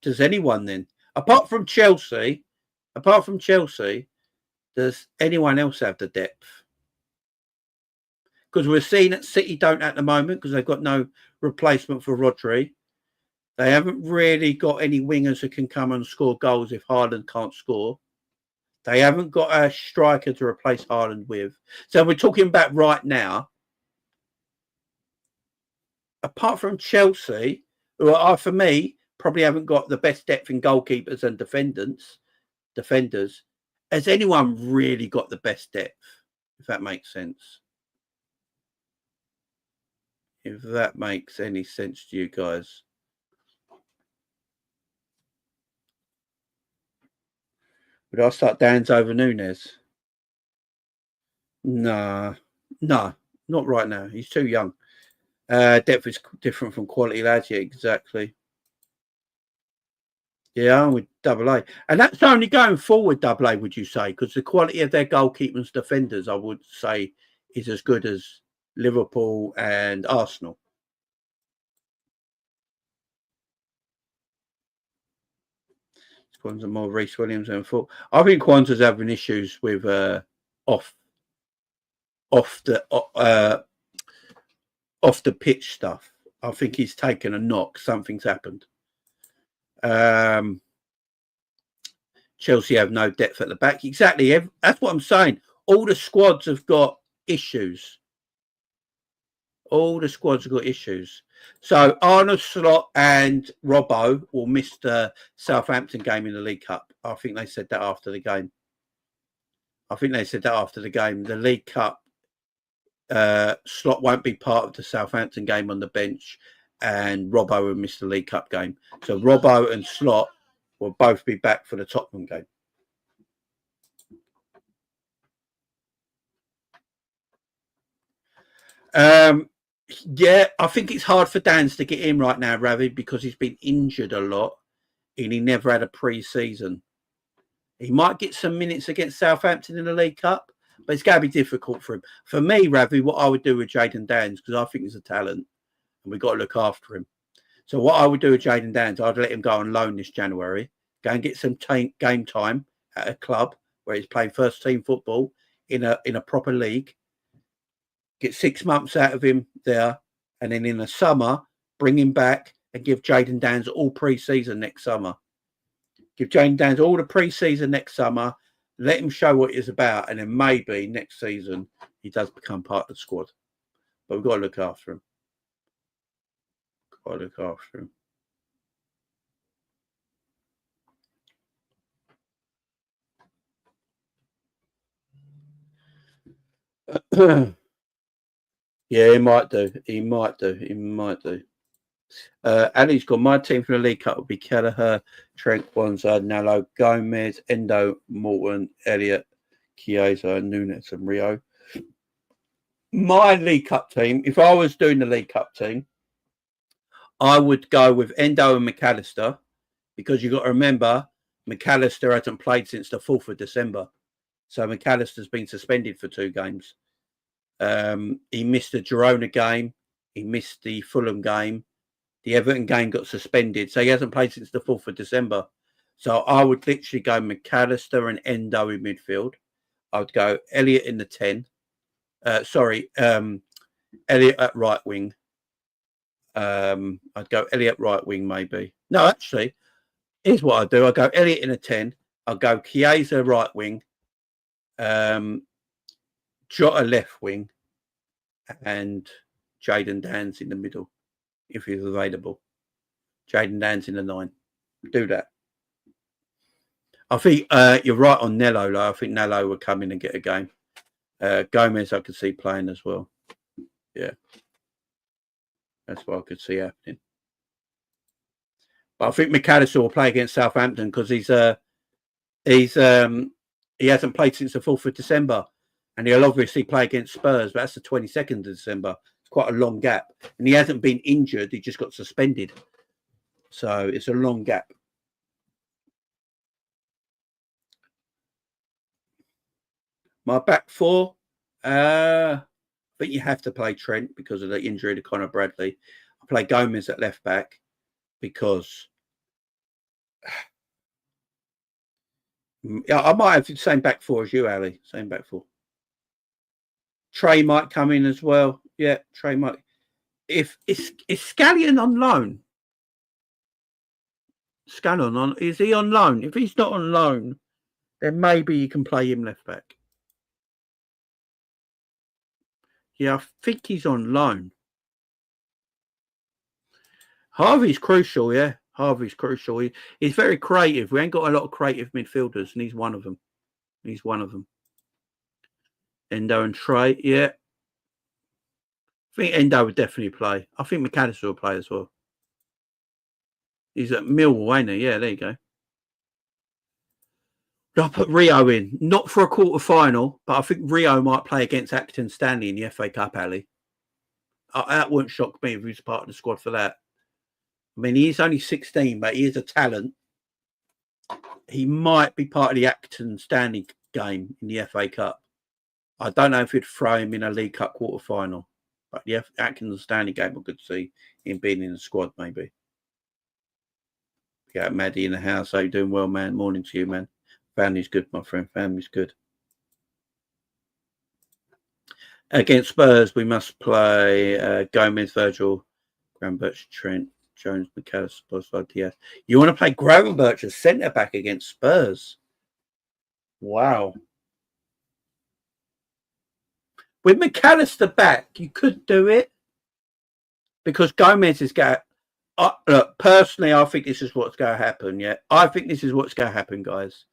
Does anyone then? Apart from Chelsea, does anyone else have the depth? Because we're seeing that City don't at the moment because they've got no replacement for Rodri. They haven't really got any wingers who can come and score goals if Haaland can't score. They haven't got a striker to replace Haaland with. So we're talking about right now. Apart from Chelsea, who are, for me, probably haven't got the best depth in goalkeepers and defenders, has anyone really got the best depth? If that makes sense. If that makes any sense to you guys. Would I start Dan's over Nunes? No, not right now. He's too young. Depth is different from quality, lads. Yeah, exactly. Yeah, I'm with double A. And that's only going forward, double A, would you say? Because the quality of their goalkeepers, defenders, I would say, is as good as Liverpool and Arsenal. Quansah more Reece Williams than Fulham. I think Quansah's having issues with off the pitch stuff. I think he's taken a knock. Something's happened. Chelsea have no depth at the back. Exactly. That's what I'm saying. All the squads have got issues. All the squads have got issues. So Arne Slot and Robbo will miss the Southampton game in the League Cup. I think they said that after the game. The League Cup, Slot won't be part of the Southampton game on the bench, and Robbo will miss the League Cup game. So Robbo and Slot will both be back for the Tottenham game. Yeah, I think it's hard for Dan's to get in right now, Ravi, because he's been injured a lot and he never had a pre-season. He might get some minutes against Southampton in the League Cup, but it's going to be difficult for him. For me, Ravi, what I would do with Jayden Danns, because I think he's a talent and we've got to look after him. So what I would do with Jayden Danns, I'd let him go on loan this January, go and get some game time at a club where he's playing first team football in a proper league. Get 6 months out of him there, and then in the summer, bring him back and give Jayden Danns all pre-season next summer. Give Jayden Danns all the pre-season next summer, let him show what he's about, and then maybe next season he does become part of the squad. But we've got to look after him. Yeah, he might do. Ali's got my team for the League Cup would be Kelleher, Trent, Quansah, Nello, Gomez, Endo, Morton, Elliott, Chiesa, Nunes, and Rio. My League Cup team, if I was doing the League Cup team, I would go with Endo and McAllister, because you've got to remember McAllister hasn't played since the 4th of December. So McAllister's been suspended for 2 games. He missed the Girona game. He missed the Fulham game. The Everton game got suspended. So he hasn't played since the 4th of December. So I would literally go McAllister and Endo in midfield. I would go Elliott in the 10. Elliott at right wing. I'd go Elliott right wing maybe. No, actually, here's what I do. I go Elliott in a 10. I'll go Chiesa right wing. Jota left wing, and Jayden Danns in the middle, if he's available. Jayden Danns in the 9. Do that. I think you're right on Nello, though. I think Nello would come in and get a game. Gomez, I could see playing as well. Yeah. That's what I could see happening. But I think McAllister will play against Southampton because he hasn't played since the 4th of December. And he'll obviously play against Spurs, but that's the 22nd of December. It's quite a long gap. And he hasn't been injured. He just got suspended. So it's a long gap. My back 4, I think you have to play Trent because of the injury to Conor Bradley. I play Gomez at left back because I might have the same back 4 as you, Ali. Same back 4. Trey might come in as well. Yeah, Trey might. If is Scallion on loan? Is he on loan? If he's not on loan, then maybe you can play him left back. Yeah, I think he's on loan. Harvey's crucial, yeah. Harvey's crucial. He's very creative. We ain't got a lot of creative midfielders, and he's one of them. Endo and Trey, yeah. I think Endo would definitely play. I think McAllister will play as well. He's at Millwall, ain't he? Yeah, there you go. I put Rio in, not for a quarter final, but I think Rio might play against Acton Stanley in the FA Cup, Ali. That wouldn't shock me if he was part of the squad for that. I mean, he is only 16, but he is a talent. He might be part of the Acton Stanley game in the FA Cup. I don't know if he'd throw him in a League Cup quarter final, but the Acton Stanley game, I could see him being in the squad, maybe. Yeah, Maddie in the house. How you doing? Well, man. Morning to you, man. Family's good, my friend. Family's good. Against Spurs, we must play Gomez, Virgil, Gravenberch, Trent, Jones, McAllister, Szoboszlai, Diaz. You want to play Gravenberch as centre-back against Spurs? Wow. With McAllister back, you could do it because Gomez is going. Look, personally, I think this is what's going to happen. Yeah, I think this is what's going to happen, guys.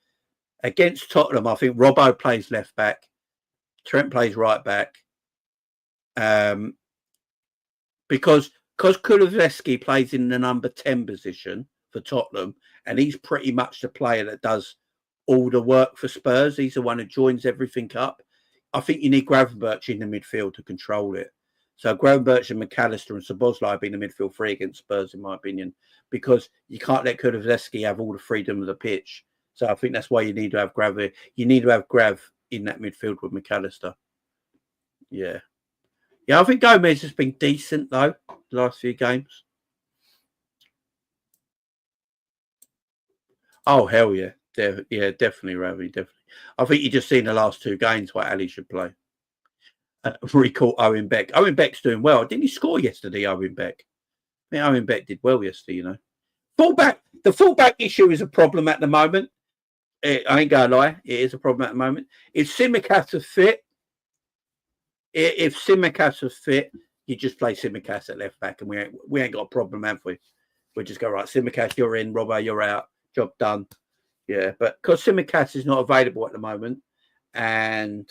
Against Tottenham, I think Robbo plays left back, Trent plays right back, because Kulusevski plays in the number 10 position for Tottenham, and he's pretty much the player that does all the work for Spurs. He's the one who joins everything up. I think you need Gravenberch in the midfield to control it. So Gravenberch and McAllister and Szoboszlai being the midfield three against Spurs, in my opinion, because you can't let Kulusevski have all the freedom of the pitch. So I think that's why you need to have Grav. You need to have Grav in that midfield with McAllister. Yeah. Yeah, I think Gomez has been decent, though, the last few games. Oh, hell yeah. Yeah, definitely, Ravi, definitely. I think you just seen the last two games why Ali should play. Recall Owen Beck. Owen Beck's doing well. Didn't he score yesterday, Owen Beck? I mean, Owen Beck did well yesterday, you know. The fullback issue is a problem at the moment. I ain't going to lie. It is a problem at the moment. If Tsimikas is fit, you just play Tsimikas at left back, and we ain't got a problem, have we? We just go, right, Tsimikas, you're in. Robbo, you're out. Job done. Yeah, but because Tsimikas is not available at the moment, and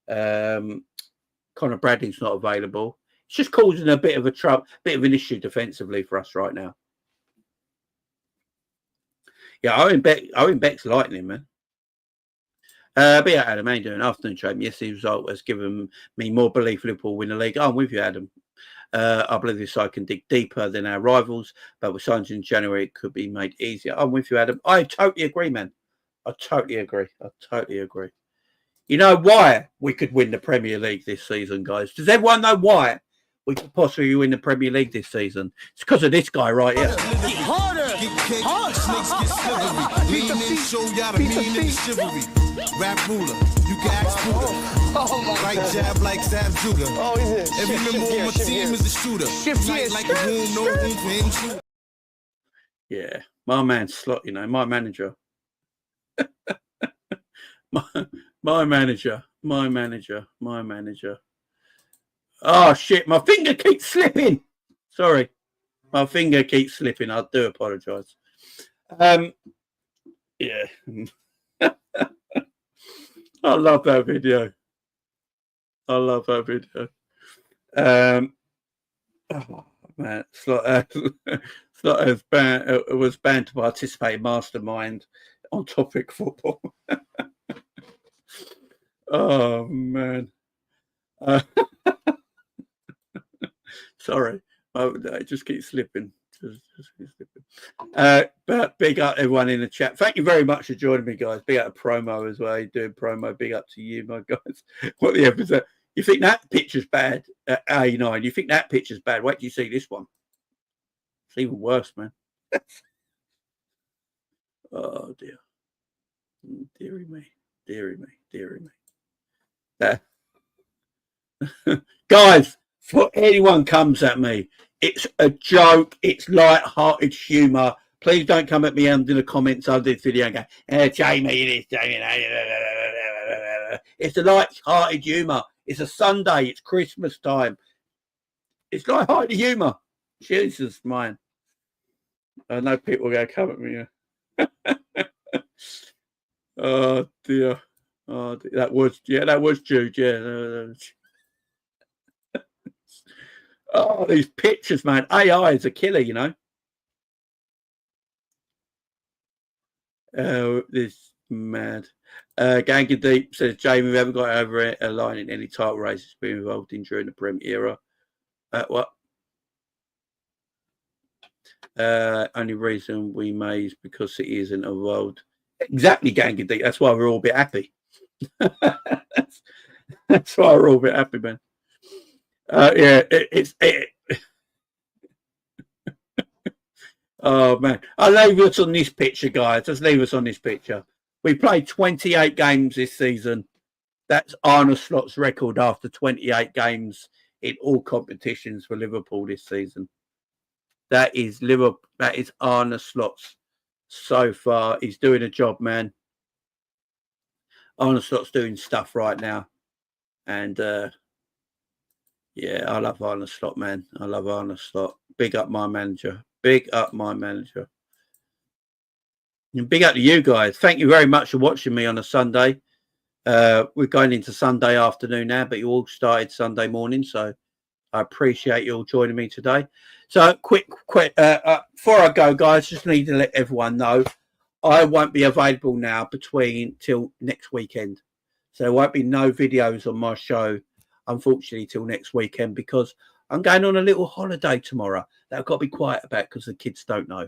Conor Bradley's not available, it's just causing a bit of an issue defensively for us right now. Yeah, Owen Beck's lightning, man. But yeah, Adam, how you doing? Afternoon, Trent. Yes, the result has given me more belief Liverpool win the league. I'm with you, Adam. I believe this side can dig deeper than our rivals, but with signs in January, it could be made easier. I'm with you, Adam. I totally agree, man. I totally agree. You know why we could win the Premier League this season, guys? Does everyone know why we could possibly win the Premier League this season? It's because of this guy right here. Rap ruler, you can ask Buddha. Right jab like Sam Judah. Oh, is it? Every member on my team is a shooter. Like a room, no room for him to. Yeah, my man Slot, you know, my manager. my manager. Oh, shit, my finger keeps slipping. Sorry, my finger keeps slipping. I do apologise. Yeah. I love that video. Oh, man, Slot was banned to participate in Mastermind on topic football. Oh, man. Sorry. It just keeps slipping. But big up everyone in the chat. Thank you very much for joining me, guys. Big up to Promo as well. You're doing Promo. Big up to you, my guys. What the episode? You think that picture's bad at A9? You think that picture's bad? Wait till you see this one. It's even worse, man. Oh dear. Deary me. Guys, for anyone comes at me, it's a joke. It's light-hearted humour. Please don't come at me under the comments under this video and go, Jamie, it's a light-hearted humour. It's a Sunday. It's Christmas time. It's light-hearted humour. Jesus, mine. I know people are going to come at me. Oh, dear. Oh, dear. That was Jude. Yeah. Oh, these pictures, man. AI is a killer, you know. There's Mad. Ganga Deep says, Jamie, we haven't got over a line in any title races been involved in during the Prem era. What? Only reason we may is because City isn't involved. Exactly, Ganga Deep. That's why we're all a bit happy. that's why we're all a bit happy, man. Yeah, oh, man. I'll leave us on this picture, guys. Just leave us on this picture. We played 28 games this season. That's Arne Slot's record after 28 games in all competitions for Liverpool this season. That is Liverpool. That is Arne Slot's so far. He's doing a job, man. Arne Slot's doing stuff right now. And, yeah, I love Arne Slot, man. I love Arne Slot. Big up my manager. Big up my manager. And big up to you guys. Thank you very much for watching me on a Sunday. We're going into Sunday afternoon now, but you all started Sunday morning, so I appreciate you all joining me today. So quick, before I go, guys, just need to let everyone know I won't be available now till next weekend. So there won't be no videos on my show, unfortunately, till next weekend, because I'm going on a little holiday tomorrow that I've got to be quiet about because the kids don't know.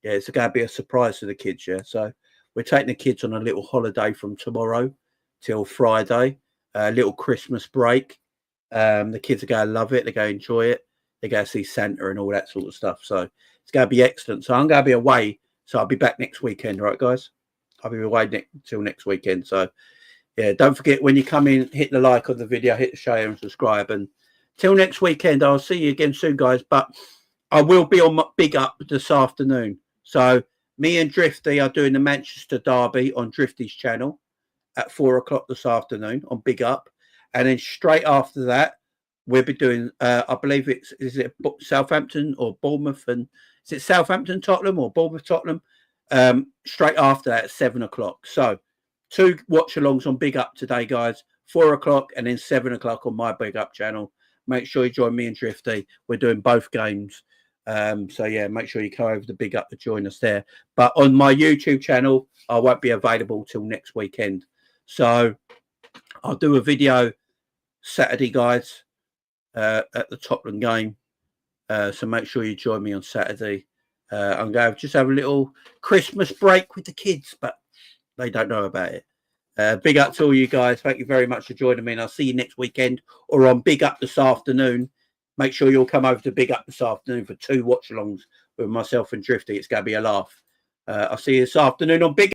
Yeah, it's going to be a surprise to the kids, yeah. So we're taking the kids on a little holiday from tomorrow till Friday, a little Christmas break. The kids are going to love it. They're going to enjoy it. They're going to see Santa and all that sort of stuff. So it's going to be excellent. So I'm going to be away. So I'll be back next weekend, right, guys? I'll be away till next weekend. So, yeah, don't forget when you come in, hit the like on the video, hit the share and subscribe. And till next weekend, I'll see you again soon, guys. But I will be on my Big Up this afternoon. So me and Drifty are doing the Manchester Derby on Drifty's channel at 4 o'clock this afternoon on Big Up. And then straight after that, we'll be doing, I believe is it Southampton or Bournemouth? And is it Southampton, Tottenham or Bournemouth, Tottenham? Straight after that at 7 o'clock. So 2 watch-alongs on Big Up today, guys. 4 o'clock and then 7 o'clock on my Big Up channel. Make sure you join me and Drifty. We're doing both games. So, yeah, make sure you come over to Big Up to join us there. But on my YouTube channel, I won't be available till next weekend. So I'll do a video Saturday, guys, at the Tottenham game. So make sure you join me on Saturday. I'm going to just have a little Christmas break with the kids, but they don't know about it. Big up to all you guys. Thank you very much for joining me. And I'll see you next weekend or on Big Up this afternoon. Make sure you'll come over to Big Up this afternoon for 2 watch-alongs with myself and Drifty. It's going to be a laugh. I'll see you this afternoon on Big Up.